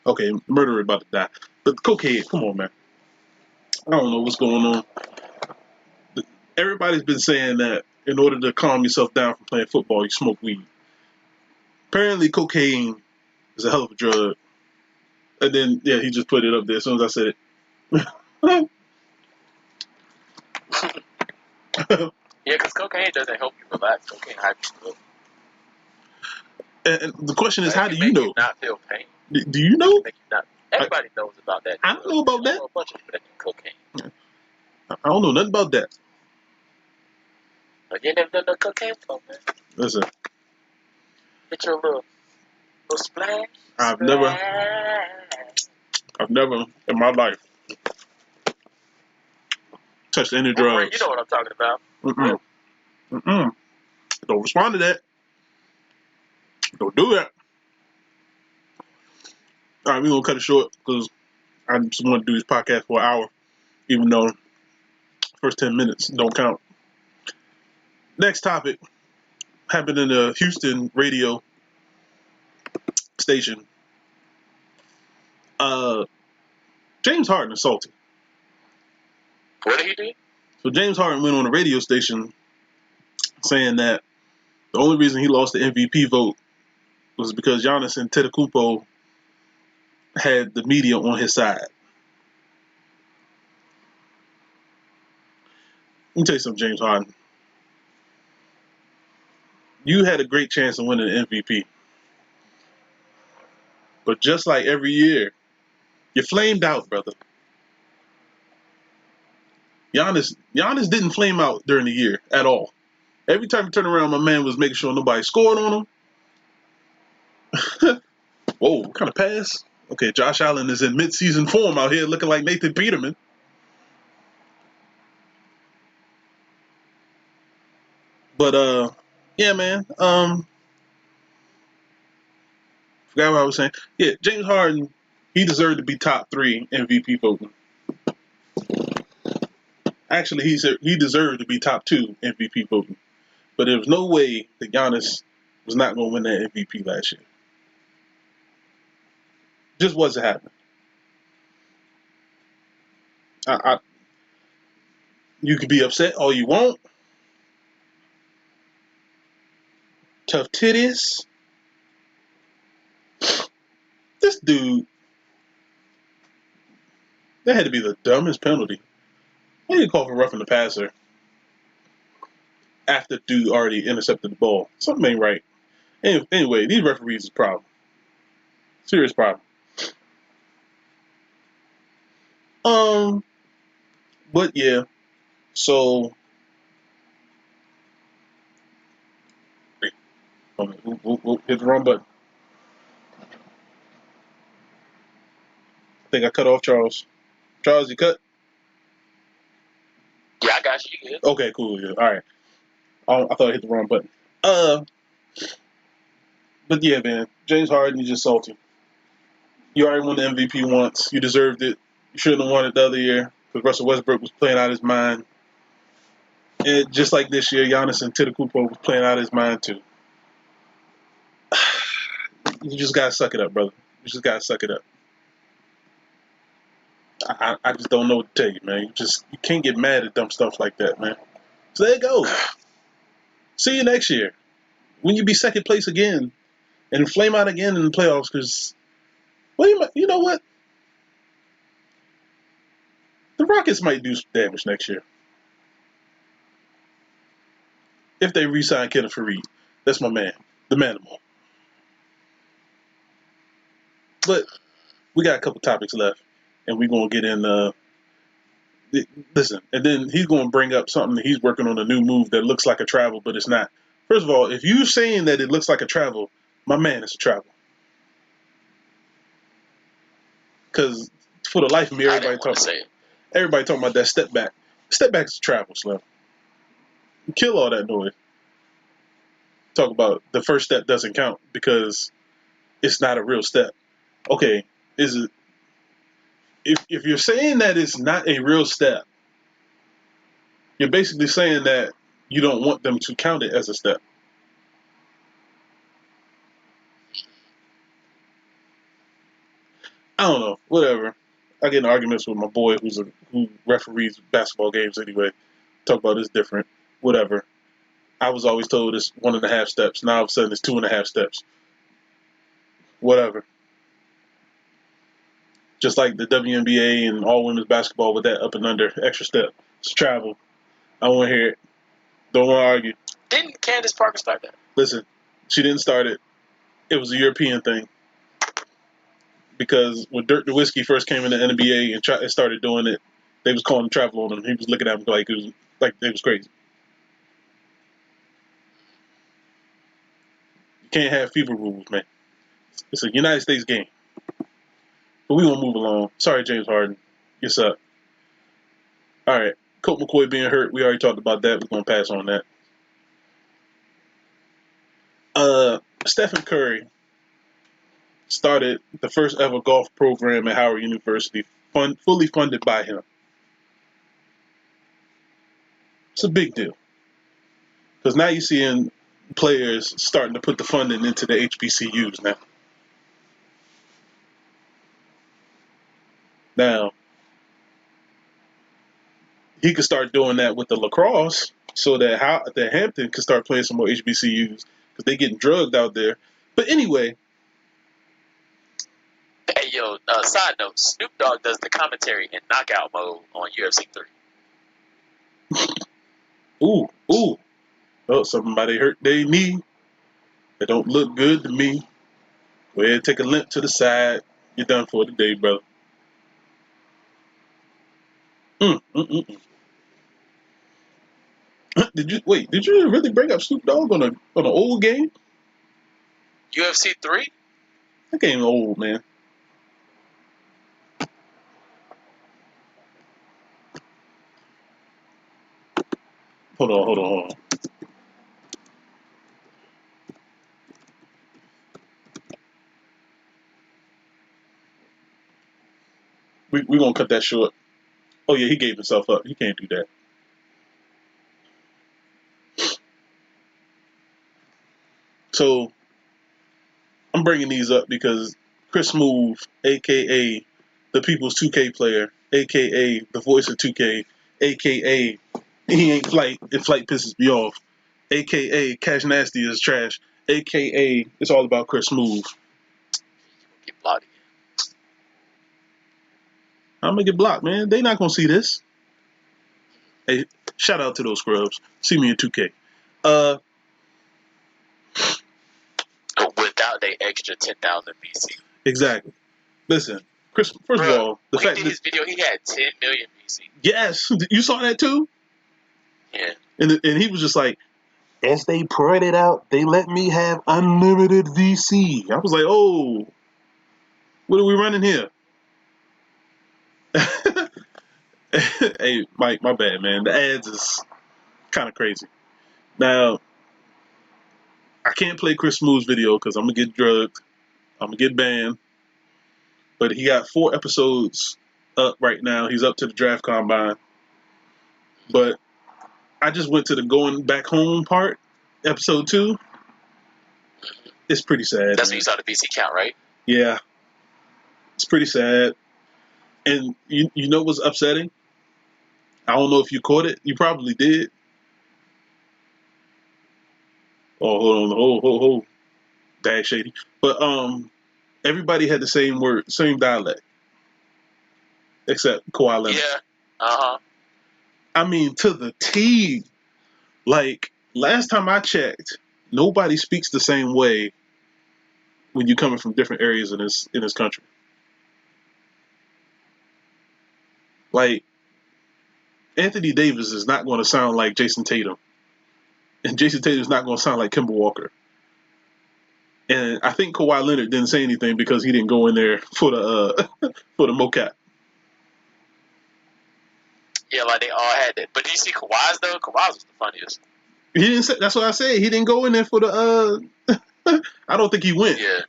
Okay, murderer about to die. But cocaine, come on, man. I don't know what's going on. Everybody's been saying that in order to calm yourself down from playing football, you smoke weed. Apparently, cocaine is a hell of a drug. And then, yeah, he just put it up there as soon as I said it. Yeah, because cocaine doesn't help you relax. Cocaine hypes you up. And the question is, Like, how it do can you make you know? not feel pain. Do you It know? can make you not. Everybody knows about that. I don't know about I that. know a bunch of people that do cocaine. I don't know nothing about that. But you never done no cocaine before, man. Listen, Get your little splash. I've never in my life touched any Wolverine, drugs. you know what I'm talking about. Mm-mm. Mm-mm. Don't respond to that. Don't do that. All right, we're going to cut it short because I just want to do this podcast for an hour, even though first 10 minutes don't count. Next topic happened in a Houston radio station. James Harden is salty. What did he do? So James Harden went on a radio station saying that the only reason he lost the MVP vote was because Giannis Antetokounmpo had the media on his side. Let me tell you something, James Harden. You had a great chance of winning the MVP. But just like every year, you flamed out, brother. Giannis didn't flame out during the year at all. Every time you turn around, my man was making sure nobody scored on him. Whoa, what kind of pass? Okay, Josh Allen is in mid-season form out here looking like Nathan Peterman. But yeah, man. Forgot what I was saying. Yeah, James Harden, he deserved to be top 3 MVP voting. Actually, he deserved to be top 2 MVP voting. But there was no way that Giannis was not going to win that MVP last year. Just wasn't happening. You could be upset all you want. Tough titties. This dude, that had to be the dumbest penalty. Why did you call for roughing the passer after dude already intercepted the ball? Something ain't right. Anyway, these referees is a problem. Serious problem. But yeah, so we'll hit the wrong button. I think I cut off Charles. Charles, you cut? Yeah, I got you. You good? Okay, cool. Yeah, all right. I thought I hit the wrong button. But yeah, man, James Harden, you just salty. You already won the MVP once. You deserved it. You shouldn't have won it the other year because Russell Westbrook was playing out his mind. And just like this year, Giannis Antetokounmpo was playing out his mind too. You just gotta suck it up, brother. You just gotta suck it up. I just don't know what to tell you, man. You can't get mad at dumb stuff like that, man. So there you go. See you next year when you be second place again and flame out again in the playoffs. Because you know what? The Rockets might do some damage next year if they re-sign Kenneth Faried. That's my man, the Manimal. But we got a couple topics left, and we're gonna get in. Listen, and then he's gonna bring up something that he's working on, a new move that looks like a travel, but it's not. First of all, if you're saying that it looks like a travel, my man, it's a travel. Because for the life of me, everybody talking about that step back. Step back is a travel, Slim. Kill all that noise. Talk about the first step doesn't count because it's not a real step. Okay, is it? If you're saying that it's not a real step, you're basically saying that you don't want them to count it as a step. I don't know. Whatever. I get in arguments with my boy who referees basketball games anyway. Talk about this different. Whatever. I was always told it's 1.5 steps. Now all of a sudden it's 2.5 steps. Whatever. Just like the WNBA and all women's basketball with that up and under extra step. It's travel. I don't want to hear it. Don't want to argue. Didn't Candace Parker start that? Listen, she didn't start it. It was a European thing. Because when Dirk Nowitzki first came in the NBA and started doing it, they was calling travel on him. He was looking at him like it was crazy. You can't have FIBA rules, man. It's a United States game. But we gonna move along. Sorry, James Harden. Yes, up. All right. Colt McCoy being hurt. We already talked about that. We're gonna pass on that. Stephen Curry started the first ever golf program at Howard University, fully funded by him. It's a big deal. Because now you're seeing players starting to put the funding into the HBCUs now. Now, he could start doing that with the lacrosse so that Hampton could start playing some more HBCUs because they're getting drugged out there. But anyway. Hey, yo, side note, Snoop Dogg does the commentary in knockout mode on UFC 3. Ooh. Oh, somebody hurt their knee. They don't look good to me. Go ahead, take a limp to the side. You're done for the day, brother. Did you really bring up Snoop Dogg on an old game? UFC 3? That game old, man. Hold on. We're going to cut that short. Oh, yeah, he gave himself up. He can't do that. So, I'm bringing these up because Chris Smoove, a.k.a. the People's 2K player, a.k.a. the voice of 2K, a.k.a. he ain't Flight, and Flight pisses me off, a.k.a. Cash Nasty is trash, a.k.a. it's all about Chris Smoove. Get blocked again. I'm going to get blocked, man. They not going to see this. Hey, shout out to those scrubs. See me in 2K. Without the extra 10,000 VC. Exactly. Listen, Chris, first of all, the fact that his video, he had 10 million VC. Yes. You saw that too? Yeah. And he was just like, as they pointed out, they let me have unlimited VC. I was like, oh, what are we running here? Hey, Mike, my bad, man. The ads is kind of crazy. Now, I can't play Chris Smooth's video because I'm going to get drugged. I'm going to get banned. But he got 4 episodes up right now. He's up to the draft combine. But I just went to the going back home part, episode 2. It's pretty sad. That's when you saw the VC count, right? Yeah. It's pretty sad. And you know what's upsetting? I don't know if you caught it. You probably did. Oh, hold on. Hold. Bad shady. But everybody had the same word, same dialect. Except Kawhi Leonard. Yeah. Uh-huh. I mean, to the T. Like, last time I checked, nobody speaks the same way when you're coming from different areas in this country. Like, Anthony Davis is not going to sound like Jason Tatum. And Jason Tatum is not going to sound like Kemba Walker. And I think Kawhi Leonard didn't say anything because he didn't go in there for the for the mocap. Yeah, like they all had that. But did you see Kawhi's though? Kawhi's was the funniest. He didn't say. That's what I said. He didn't go in there for the. I don't think he went. Yeah.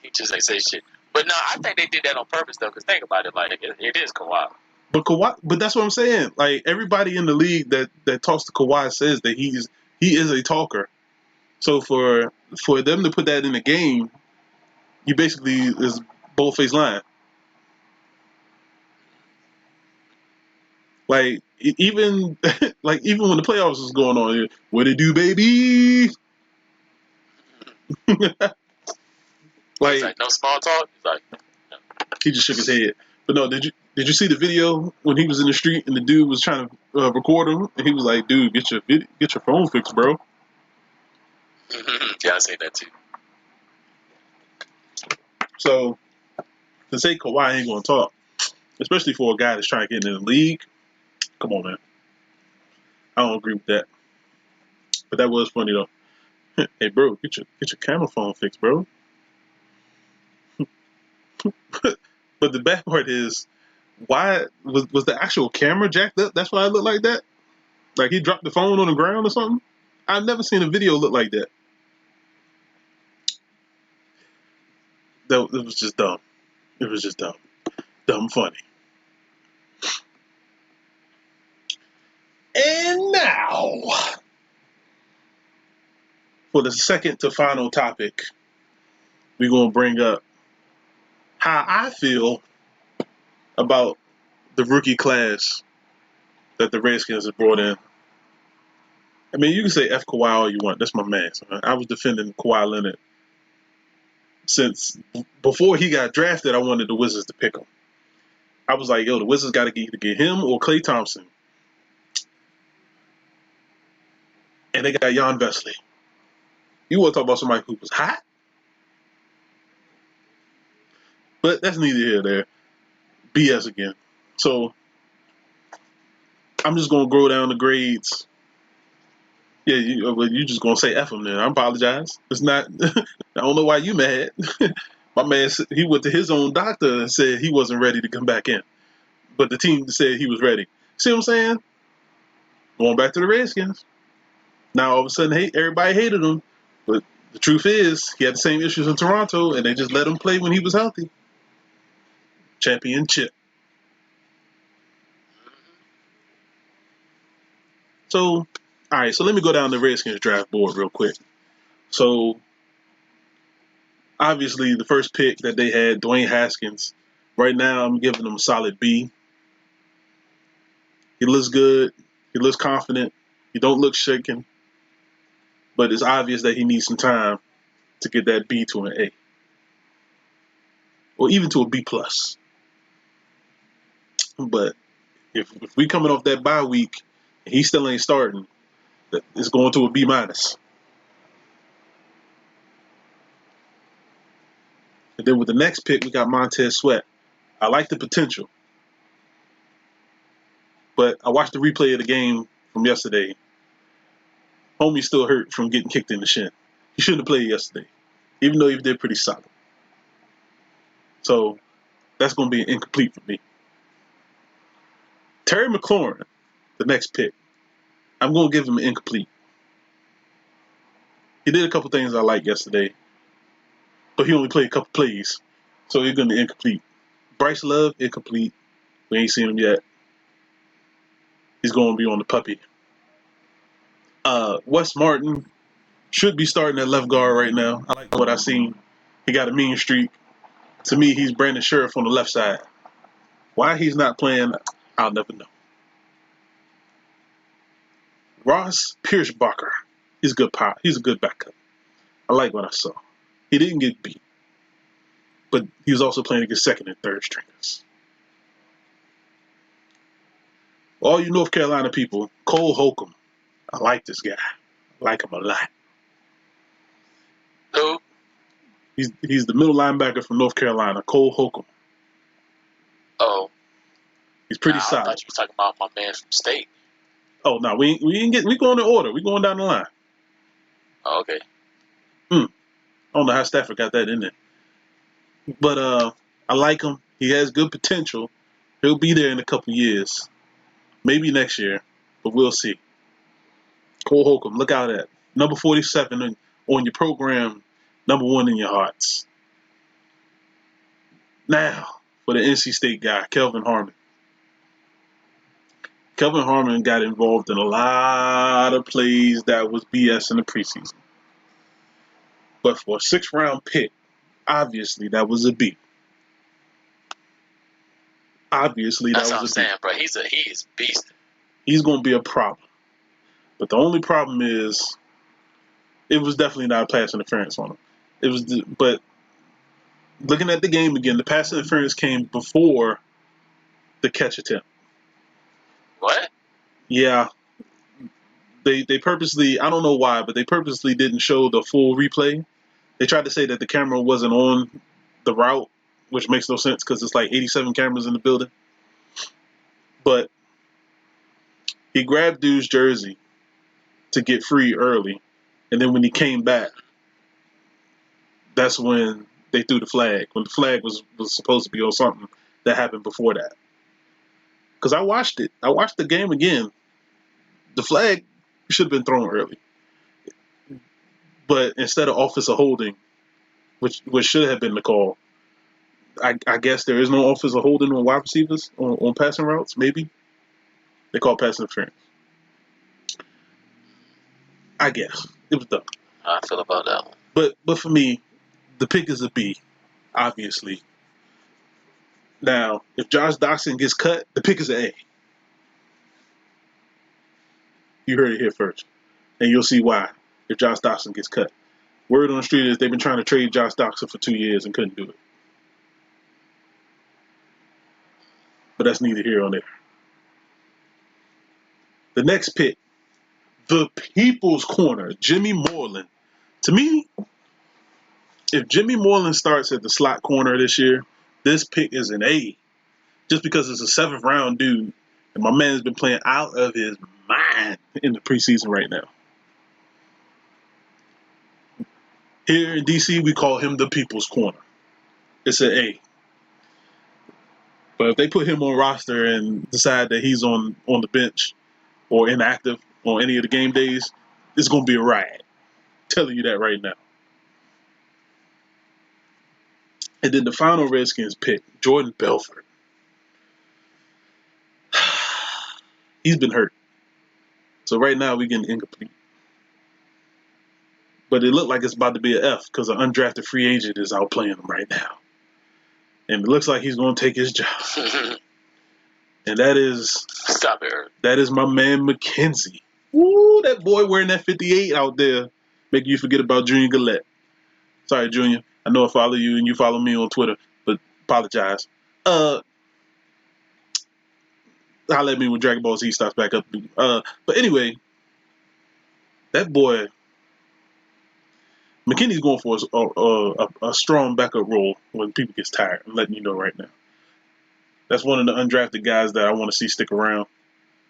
He just ain't say shit. But no, I think they did that on purpose though. Because think about it, like it is Kawhi. But that's what I'm saying. Like everybody in the league that talks to Kawhi says that he is a talker. So for them to put that in the game, you basically is bold-faced lying. Like even even when the playoffs was going on, what it do, baby? He's Like like, no small talk. He's like, no. he just shook his head. But no, did you see the video when he was in the street and the dude was trying to record him and he was like, "Dude, get your phone fixed, bro." Yeah, I say that too. So to say Kawhi ain't gonna talk, especially for a guy that's trying to get into the league, come on, man. I don't agree with that. But that was funny though. Hey, bro, get your camera phone fixed, bro. But the bad part is, why was the actual camera jacked up? That's why it looked like that. Like he dropped the phone on the ground or something. I've never seen a video look like that. That it was just dumb. It was just dumb. Dumb funny. And now, for the second to final topic, we're going to bring up how I feel about the rookie class that the Redskins have brought in. I mean, you can say F Kawhi all you want. That's my man. So I was defending Kawhi Leonard since before he got drafted. I wanted the Wizards to pick him. I was like, yo, the Wizards got to either get him or Klay Thompson. And they got Jan Vesley. You want to talk about somebody who was hot? But that's neither here nor there. BS again. So I'm just going to go down the grades. Yeah, you just going to say F him then. I apologize. It's not, I don't know why you mad. My man, he went to his own doctor and said he wasn't ready to come back in. But the team said he was ready. See what I'm saying? Going back to the Redskins. Now all of a sudden, everybody hated him. But the truth is, he had the same issues in Toronto, and they just let him play when he was healthy. Championship. So, all right. So let me go down the Redskins draft board real quick. So, obviously, the first pick that they had, Dwayne Haskins. Right now, I'm giving him a solid B. He looks good. He looks confident. He don't look shaken. But it's obvious that he needs some time to get that B to an A. Or even to a B+. But if we coming off that bye week and he still ain't starting, it's going to a B-. And then with the next pick, we got Montez Sweat. I like the potential. But I watched the replay of the game from yesterday. Homie's still hurt from getting kicked in the shin. He shouldn't have played yesterday, even though he did pretty solid. So that's going to be an incomplete for me. Terry McLaurin, the next pick, I'm going to give him an incomplete. He did a couple things I liked yesterday, but he only played a couple plays, so he's going to be incomplete. Bryce Love, incomplete. We ain't seen him yet. He's going to be on the puppy. Wes Martin should be starting at left guard right now. I like what I've seen. He got a mean streak. To me, he's Brandon Sheriff on the left side. Why he's not playing, I'll never know. Ross Pierschbacher, he's a good pop. He's a good backup. I like what I saw. He didn't get beat, but he was also playing against second and third stringers. All you North Carolina people, Cole Holcomb. I like this guy. I like him a lot. Who? He's the middle linebacker from North Carolina, Cole Holcomb. Oh. He's pretty I solid. thought you were talking about my man from State. Oh no, we going in order. We going down the line. Oh, okay. I don't know how Stafford got that in there. But I like him. He has good potential. He'll be there in a couple years. Maybe next year, but we'll see. Cole Holcomb, look out at number 47 on your program, number 1 in your hearts. Now, for the NC State guy, Kelvin Harmon. Kelvin Harmon got involved in a lot of plays that was BS in the preseason. But for a 6th round pick, obviously that was a B. Obviously, That's that what was I'm a beast. saying, bro. He is beast. He's going to be a problem. But the only problem is, it was definitely not a pass interference on him. But looking at the game again, the pass interference came before the catch attempt. What? Yeah, they purposely, I don't know why, but they purposely didn't show the full replay. They tried to say that the camera wasn't on the route, which makes no sense because it's like 87 cameras in the building. But he grabbed dude's jersey to get free early, and then when he came back, that's when they threw the flag. When the flag was supposed to be on something that happened before that. Because I watched it. I watched the game again. The flag should have been thrown early. But instead of offensive holding, which should have been the call, I guess there is no offensive holding on wide receivers on passing routes. Maybe they call pass interference. I guess it was dumb. How I feel about that one. But for me, the pick is a B, obviously. Now, if Josh Doctson gets cut, the pick is an A. You heard it here first, and you'll see why if Josh Doctson gets cut. Word on the street is they've been trying to trade Josh Doctson for 2 years and couldn't do it. But that's neither here nor there. The next pick, the People's Corner, Jimmy Moreland. To me, if Jimmy Moreland starts at the slot corner this year, this pick is an A. Just because it's a 7th round dude, and my man's been playing out of his mind in the preseason right now. Here in DC, we call him the People's Corner. It's an A. But if they put him on roster and decide that he's on the bench or inactive on any of the game days, it's going to be a riot. I'm telling you that right now. And then the final Redskins pick, Jordan Belfort. He's been hurt. So right now we're getting incomplete. But it looked like it's about to be an F because an undrafted free agent is out playing him right now. And it looks like he's going to take his job. And that is... Stop it, Earl. That is my man McKenzie. Woo, that boy wearing that 58 out there making you forget about Junior Gillette. Sorry, Junior. I know I follow you and you follow me on Twitter, but apologize. Holla at me when Dragon Ball Z starts back up. But anyway, that boy, McKinney's going for a strong backup role when people get tired. I'm letting you know right now. That's one of the undrafted guys that I want to see stick around.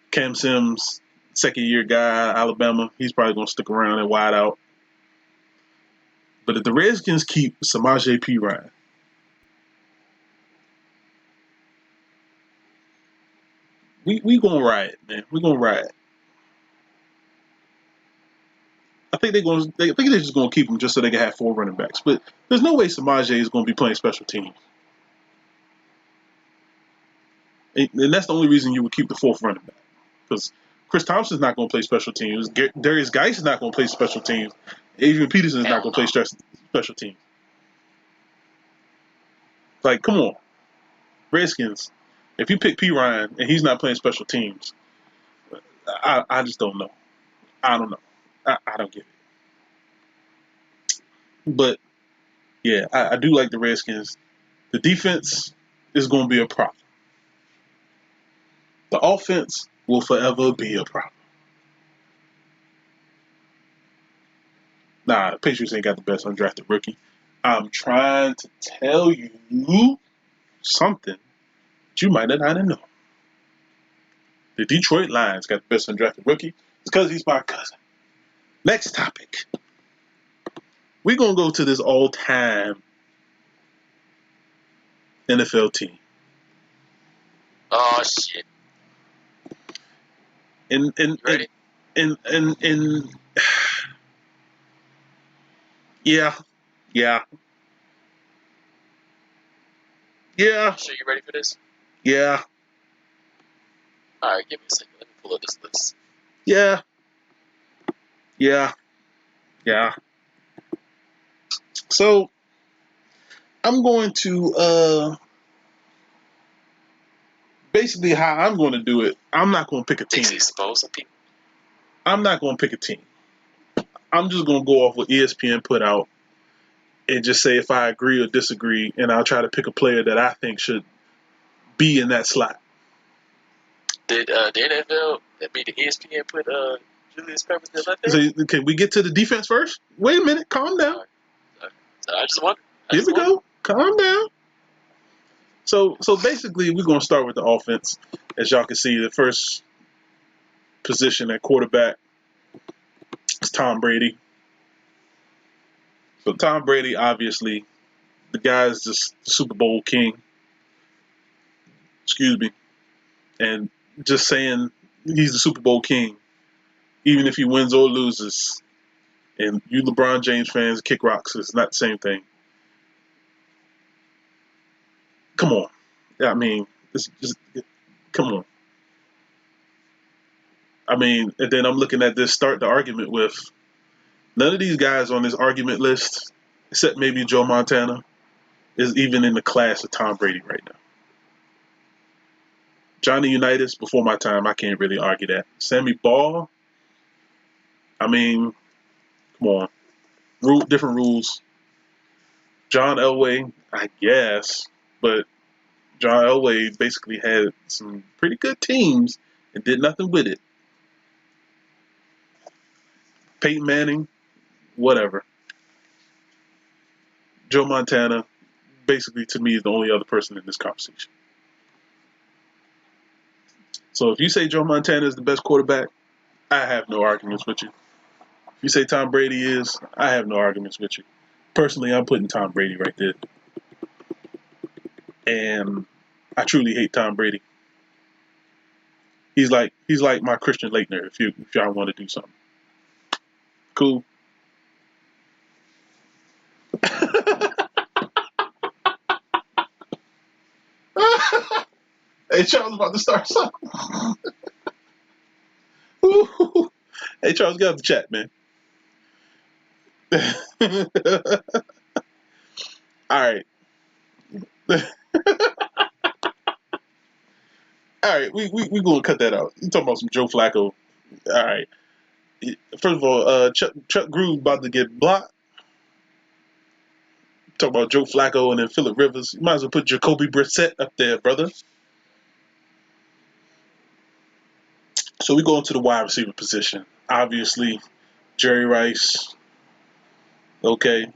Cam Sims, second-year guy, Alabama. He's probably going to stick around and wide out. But if the Redskins keep Samaje Perine, we gonna ride, man. We gonna ride. I think they're just gonna keep him just so they can have 4 running backs. But there's no way Samaje is gonna be playing special teams. And that's the only reason you would keep the 4th running back. Because Chris Thompson's not going to play special teams. Darius Geis is not going to play special teams. Adrian Peterson is not going to play special teams. Like, come on. Redskins, if you pick P. Ryan and he's not playing special teams, I just don't know. I don't know. I don't get it. But, yeah, I do like the Redskins. The defense is going to be a problem. The offense will forever be a problem. Nah, the Patriots ain't got the best undrafted rookie. I'm trying to tell you something that you might not know. The Detroit Lions got the best undrafted rookie. It's because he's my cousin. Next topic. We're going to go to this all-time NFL team. Oh, shit. And ready? Yeah. You sure you ready for this? Yeah. All right, give me a second. Let me pull up this list. Yeah. So I'm going to basically how I'm going to do it. I'm not going to pick a Thinks team. he's exposing people. I'm not going to pick a team. I'm just going to go off what ESPN put out and just say if I agree or disagree, and I'll try to pick a player that I think should be in that slot. Did the NFL, the ESPN put Julius Peppers left there? So can we get to the defense first? Wait a minute. Calm down. I just wonder. Here we go. Calm down. So basically, we're going to start with the offense. As y'all can see, the first position at quarterback is Tom Brady. So Tom Brady, obviously, the guy's just the Super Bowl king. Excuse me. And just saying he's the Super Bowl king, even if he wins or loses, and you LeBron James fans kick rocks, it's not the same thing. Come on. I mean, it's just come on. I mean, and then I'm looking at this, start the argument with none of these guys on this argument list, except maybe Joe Montana, is even in the class of Tom Brady right now. Johnny Unitas, before my time, I can't really argue that. Sammy Ball, I mean, come on. Different rules. John Elway, I guess, but John Elway basically had some pretty good teams and did nothing with it. Peyton Manning, whatever. Joe Montana, basically to me, is the only other person in this conversation. So if you say Joe Montana is the best quarterback, I have no arguments with you. If you say Tom Brady is, I have no arguments with you. Personally, I'm putting Tom Brady right there. And I truly hate Tom Brady. He's like my Christian Laettner if y'all want to do something. Cool. Hey, Charles about to start something. Hey, Charles, get out the chat, man. All right. All right, we gonna cut that out. You talking about some Joe Flacco? All right. First of all, Chuck Gruden about to get blocked. Talk about Joe Flacco and then Phillip Rivers. You might as well put Jacoby Brissett up there, brother. So we go into the wide receiver position. Obviously, Jerry Rice. Okay.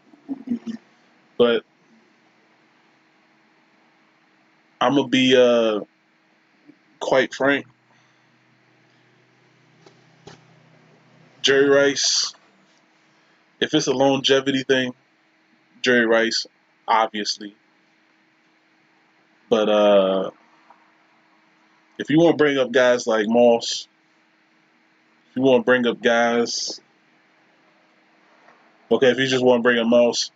But I'm going to be quite frank. Jerry Rice, if it's a longevity thing, Jerry Rice, obviously. But if you want to bring up guys like Moss, if you want to bring up guys, okay, if you just want to bring up Moss,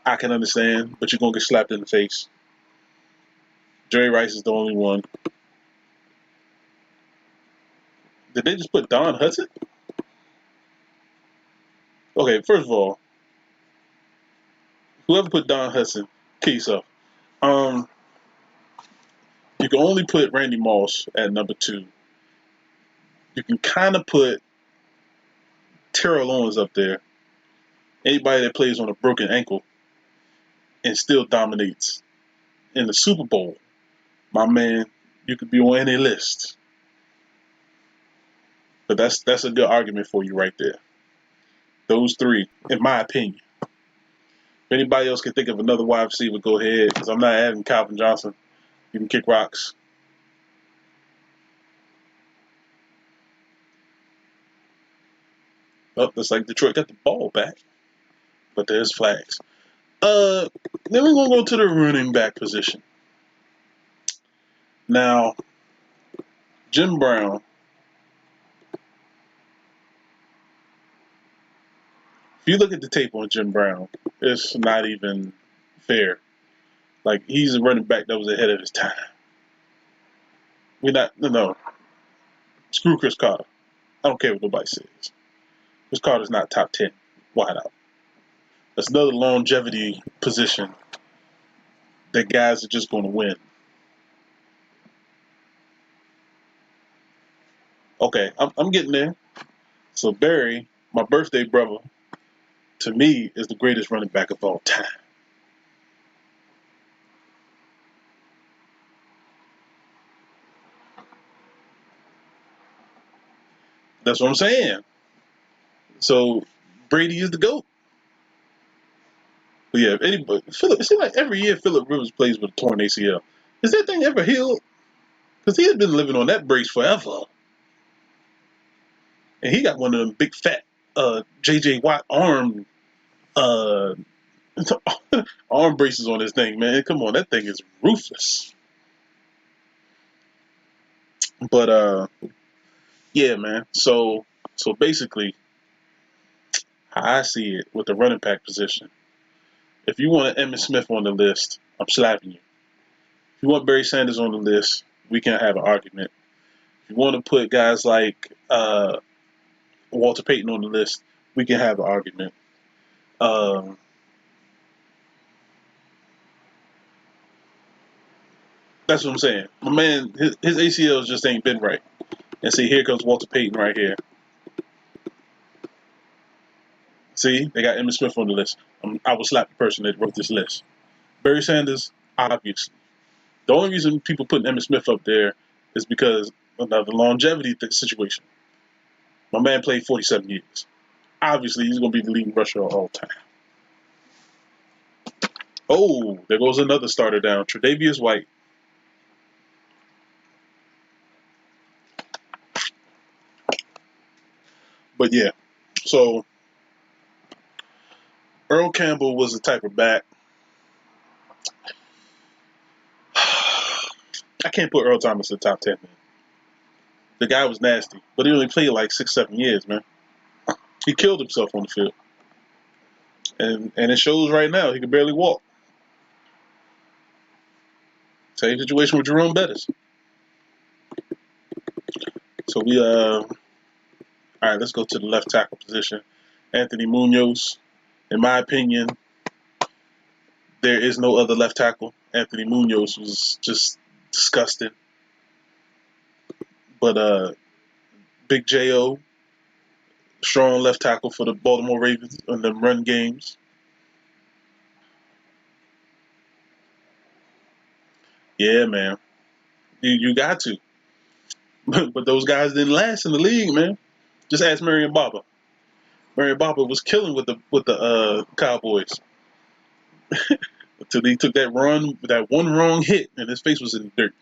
I can understand, but you're going to get slapped in the face. Jerry Rice is the only one. Did they just put Don Hudson? Okay, first of all, whoever put Don Hudson, kill yourself. You can only put Randy Moss at number 2. You can kind of put Terrell Owens up there. Anybody that plays on a broken ankle and still dominates in the Super Bowl, my man, you could be on any list. But that's a good argument for you right there. Those 3, in my opinion. If anybody else can think of another wide receiver, go ahead, because I'm not adding Calvin Johnson. You can kick rocks. Oh, looks like Detroit got the ball back. But there's flags. Then we're going to go to the running back position. Now, Jim Brown. If you look at the tape on Jim Brown, it's not even fair. Like, he's a running back that was ahead of his time. No. Screw Chris Carter. I don't care what nobody says. Chris Carter's not top 10 wideout. That's another longevity position that guys are just going to win. Okay, I'm getting there. So Barry, my birthday brother, to me is the greatest running back of all time. That's what I'm saying. So Brady is the GOAT. But yeah, anybody, Philip, it seems like every year Philip Rivers plays with a torn ACL. Has that thing ever healed? Because he has been living on that brace forever. And he got one of them big fat JJ Watt uh, arm braces on this thing, man. Come on, that thing is ruthless. But yeah, man. So basically, how I see it with the running back position, if you want an Emmitt Smith on the list, I'm slapping you. If you want Barry Sanders on the list, we can have an argument. If you want to put guys like Walter Payton on the list, we can have an argument. Um, that's what I'm saying. My man, his ACLs just ain't been right. And see, here comes Walter Payton right here. See, they got Emmitt Smith on the list. I will slap the person that wrote this list. Barry Sanders, obviously. The only reason people putting Emmitt Smith up there is because of the longevity situation. My man played 47 years. Obviously, he's going to be the leading rusher of all time. Oh, there goes another starter down. Tre'Davious White. But yeah, so Earl Campbell was the type of back. I can't put Earl Thomas in the top 10, man. The guy was nasty, but he only played like 6, 7 years, man. He killed himself on the field. And it shows right now. He can barely walk. Same situation with Jerome Bettis. So all right, let's go to the left tackle position. Anthony Munoz. In my opinion, there is no other left tackle. Anthony Munoz was just disgusting. But Big J.O., strong left tackle for the Baltimore Ravens in the run games. Yeah, man. You got to. But those guys didn't last in the league, man. Just ask Marion Barber. Marion Barber was killing with the Cowboys until he took that one wrong hit, and his face was in the dirt.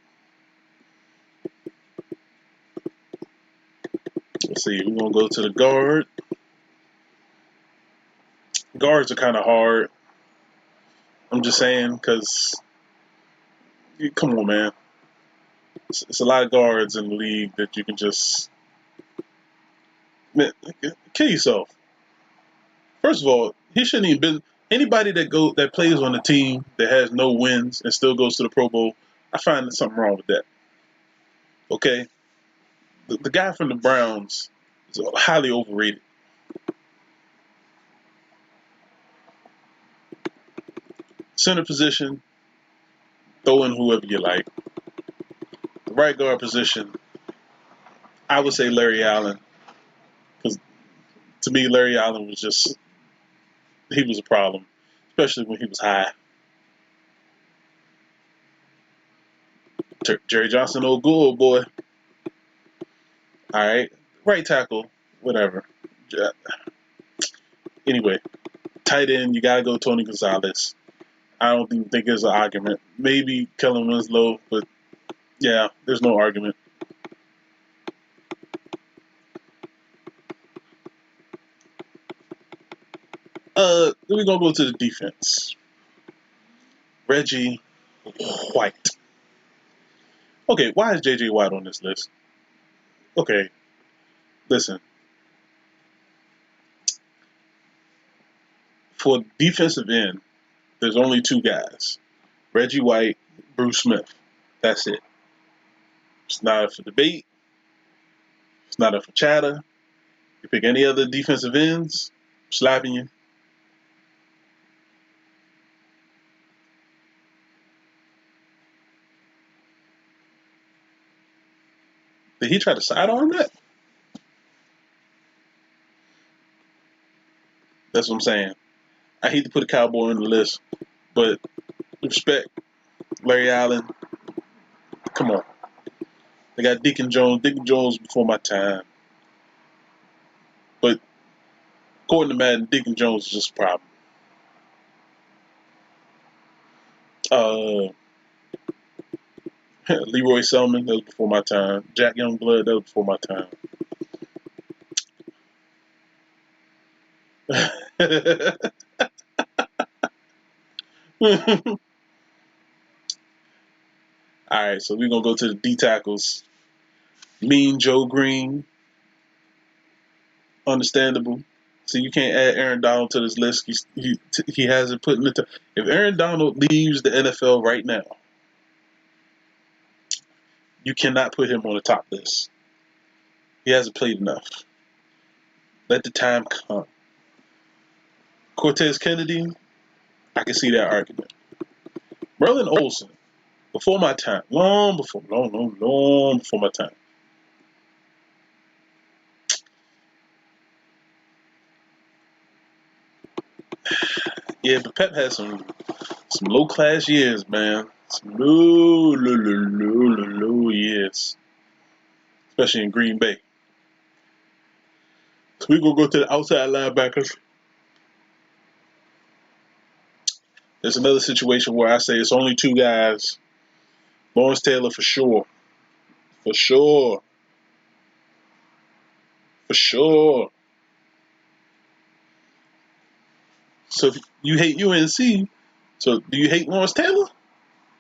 Let's see. We're gonna go to the guard. Guards are kind of hard. I'm just saying because come on, man. It's a lot of guards in the league that you can just man, kill yourself. First of all, he shouldn't even been anybody that plays on a team that has no wins and still goes to the Pro Bowl. I find there's something wrong with that. Okay, the guy from the Browns is highly overrated. Center position, throw in whoever you like. The right guard position, I would say Larry Allen, because to me Larry Allen was just he was a problem, especially when he was high. Jerry Johnson, old good boy. All right, right tackle, whatever. Yeah. Anyway, tight end, you gotta go Tony Gonzalez. I don't even think there's an argument. Maybe Kellen Winslow, but yeah, there's no argument. Then we're gonna go to the defense. Reggie White. Okay, why is JJ White on this list? Okay, listen. For defensive end, there's only two guys: Reggie White, Bruce Smith. That's it. It's not up for debate. It's not up for chatter. You pick any other defensive ends, I'm slapping you. Did he try to sidearm that? That's what I'm saying. I hate to put a Cowboy on the list, but respect Larry Allen. Come on. They got Deacon Jones. Deacon Jones before my time. But according to Madden, Deacon Jones is just a problem. Leroy Selman, that was before my time. Jack Youngblood, that was before my time. All right, so we're gonna go to the D tackles. Mean Joe Green, understandable. So you can't add Aaron Donald to this list. He hasn't put in the. If Aaron Donald leaves the NFL right now, you cannot put him on the top list. He hasn't played enough. Let the time come. Cortez Kennedy, I can see that argument. Merlin Olsen, before my time, long before my time. Yeah, but Pep had some low class years, man. Some low years, especially in Green Bay. So we gonna go to the outside linebackers. There's another situation where I say it's only two guys. Lawrence Taylor for sure, for sure, for sure. So if you hate UNC, so do you hate Lawrence Taylor?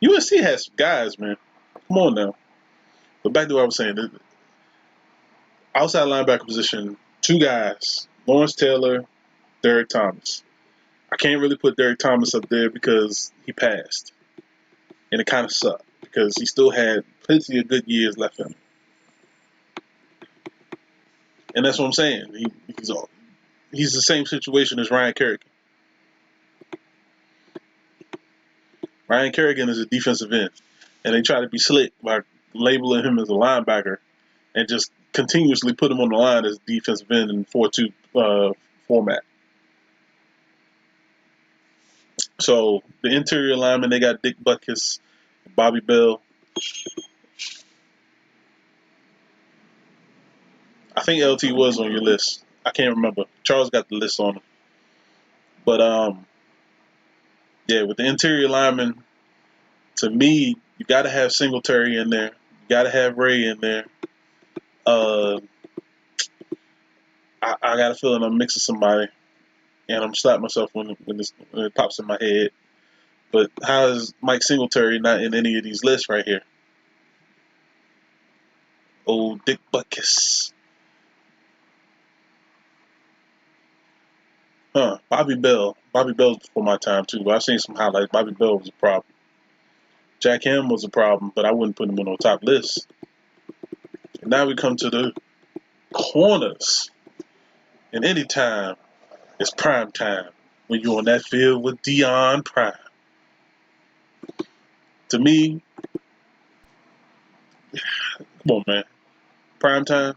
UNC has some guys, man. Come on now. But back to what I was saying. The outside linebacker position, two guys. Lawrence Taylor, Derek Thomas. I can't really put Derek Thomas up there because he passed. And it kind of sucked because he still had plenty of good years left in him. And that's what I'm saying. He's the same situation as Ryan Kerrigan. Ryan Kerrigan is a defensive end. And they try to be slick by labeling him as a linebacker and just continuously put him on the line as defensive end in 4-2 format. So the interior linemen, they got Dick Butkus, Bobby Bell. I think LT was on your list. I can't remember. Charles got the list on him. But yeah, with the interior linemen, to me, you got to have Singletary in there. You got to have Ray in there. I got a feeling I'm mixing somebody, and I'm slapping myself when it pops in my head. But how is Mike Singletary not in any of these lists right here? Oh, Dick Butkus. Bobby Bell. Bobby Bell's before my time, too. But I've seen some highlights. Bobby Bell was a problem. Jack Ham was a problem, but I wouldn't put him on the top list. And now we come to the corners. And any time, it's prime time when you're on that field with Deion Prime. To me, come on, man. Prime time.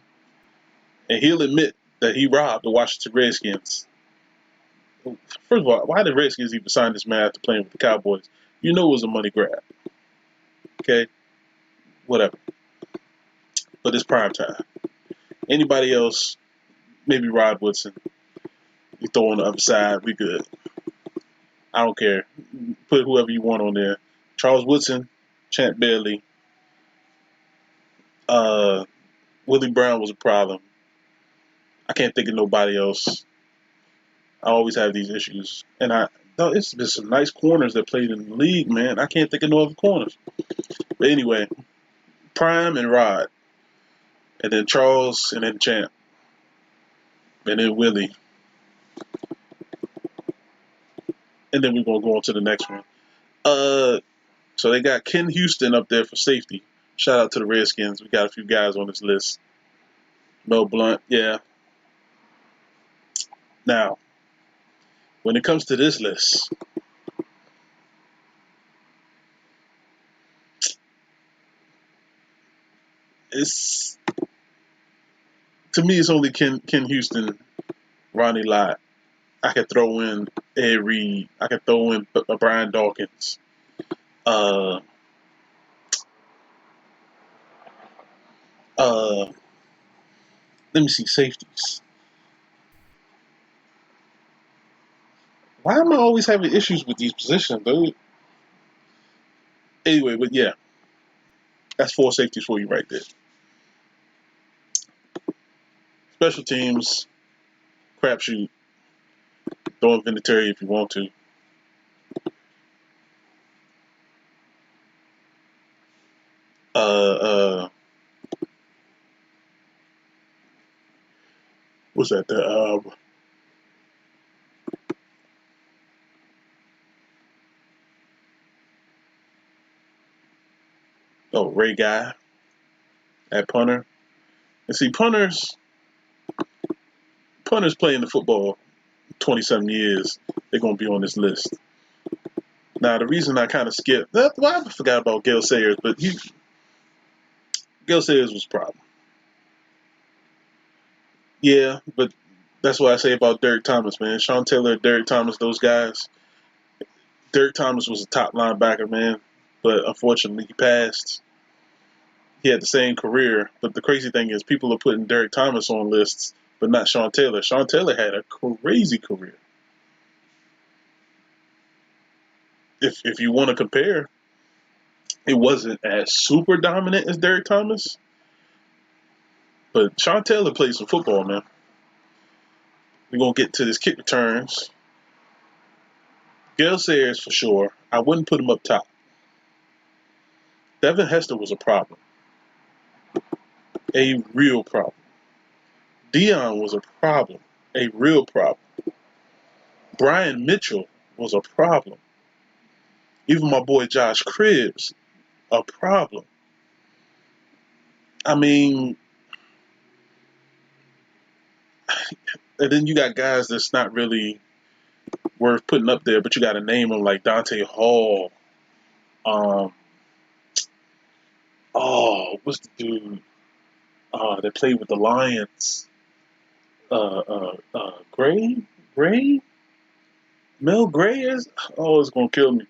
And he'll admit that he robbed the Washington Redskins. First of all, why did Redskins even sign this man after playing with the Cowboys? You know it was a money grab. Okay? Whatever. But it's prime time. Anybody else, maybe Rod Woodson. You throw on the other side, we good. I don't care. Put whoever you want on there. Charles Woodson, Champ Bailey. Willie Brown was a problem. I can't think of nobody else. I always have these issues. And it's been some nice corners that played in the league, man. I can't think of no other corners. But anyway, Prime and Rod. And then Charles and then Champ. And then Willie. And then we're going to go on to the next one. So they got Ken Houston up there for safety. Shout out to the Redskins. We got a few guys on this list. Mel Blount, yeah. Now, when it comes to this list, to me, it's only Ken Houston, Ronnie Lott. I could throw in Ed Reed. I could throw in Brian Dawkins. Uh, uh, let me see safeties. Why am I always having issues with these positions, dude? Anyway, but yeah, that's 4 safeties for you right there. Special teams, crapshoot. Throw in Vinatieri if you want to. Uh, what's that? Ray Guy at punter. And see, punters playing the football 27 years. They're gonna be on this list. Now, the reason I kind of skipped, well, I forgot about Gale Sayers, but Gale Sayers was a problem. Yeah, but that's what I say about Derek Thomas, man. Sean Taylor, Derek Thomas, those guys. Derek Thomas was a top linebacker, man, but unfortunately he passed. He had the same career, but the crazy thing is people are putting Derek Thomas on lists, but not Sean Taylor. Sean Taylor had a crazy career. If you want to compare, it wasn't as super dominant as Derek Thomas, but Sean Taylor played some football, man. We're gonna get to this kick returns. Gale Sayers for sure. I wouldn't put him up top. Devin Hester was a problem. A real problem. Dion was a problem. A real problem. Brian Mitchell was a problem. Even my boy Josh Cribbs, a problem. I mean, and then you got guys that's not really worth putting up there, but you got to name them like Dante Hall. What's the dude that played with the Lions? Gray? Gray? Mel Gray is? Oh, it's going to kill me.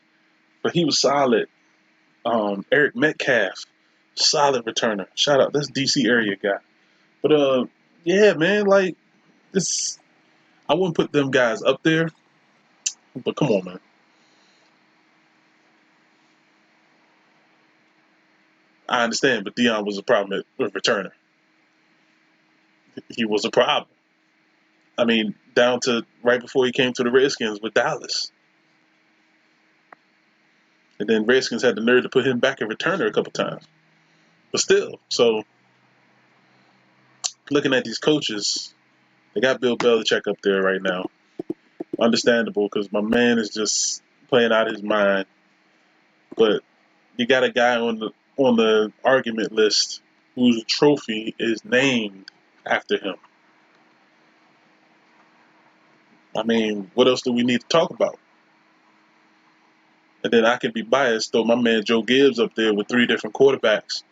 But he was solid. Eric Metcalf, solid returner. Shout out. That's DC area guy. But, yeah, man, like, this, I wouldn't put them guys up there. But come on, man. I understand, but Dion was a problem with returner. He was a problem. I mean, down to right before he came to the Redskins with Dallas. And then Redskins had the nerve to put him back at returner a couple times. But still, so looking at these coaches, they got Bill Belichick up there right now. Understandable because my man is just playing out his mind. But you got a guy on the argument list whose trophy is named after him. I mean, what else do we need to talk about? And then I can be biased, though my man Joe Gibbs up there with 3 different quarterbacks,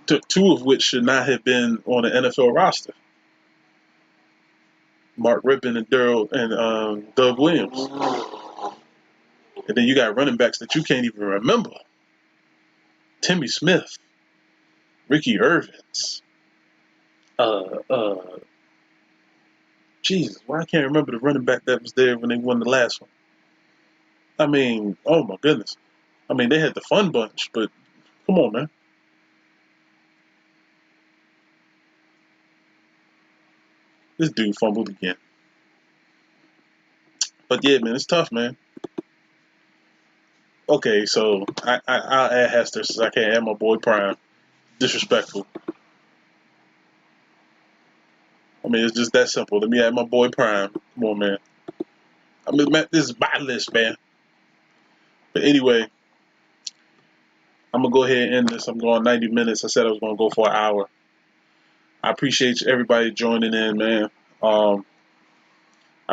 2 of which should not have been on the NFL roster. Mark Rippon and Doug Williams. And then you got running backs that you can't even remember. Timmy Smith, Ricky Irvins. Jesus, why I can't remember the running back that was there when they won the last one. I mean, oh my goodness. I mean, they had the fun bunch, but come on, man. This dude fumbled again. But yeah, man, it's tough, man. Okay, so I'll add Hester since I can't add my boy Prime. Disrespectful. I mean, it's just that simple. Let me add my boy Prime. Come on, man. I mean, man, this is my list, man. But anyway, I'm going to go ahead and end this. I'm going 90 minutes. I said I was going to go for an hour. I appreciate everybody joining in, man. I'll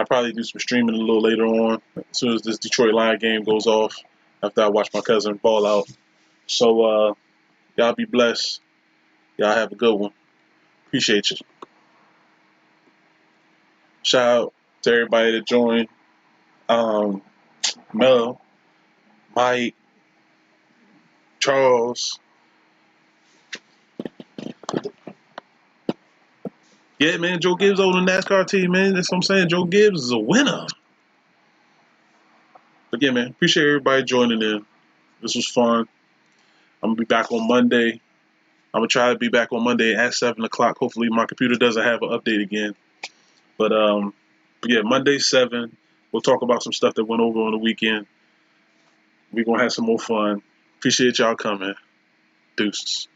probably do some streaming a little later on as soon as this Detroit Lion game goes off after I watch my cousin ball out. So, y'all be blessed. Y'all have a good one. Appreciate you. Shout out to everybody that joined. Mel, Mike, Charles. Yeah, man, Joe Gibbs on the NASCAR team, man. That's what I'm saying. Joe Gibbs is a winner. But yeah, man, appreciate everybody joining in. This was fun. I'm gonna be back on Monday. I'm gonna try to be back on Monday at 7 o'clock. Hopefully, my computer doesn't have an update again. But yeah, Monday 7. We'll talk about some stuff that went over on the weekend. We're gonna have some more fun. Appreciate y'all coming. Deuces.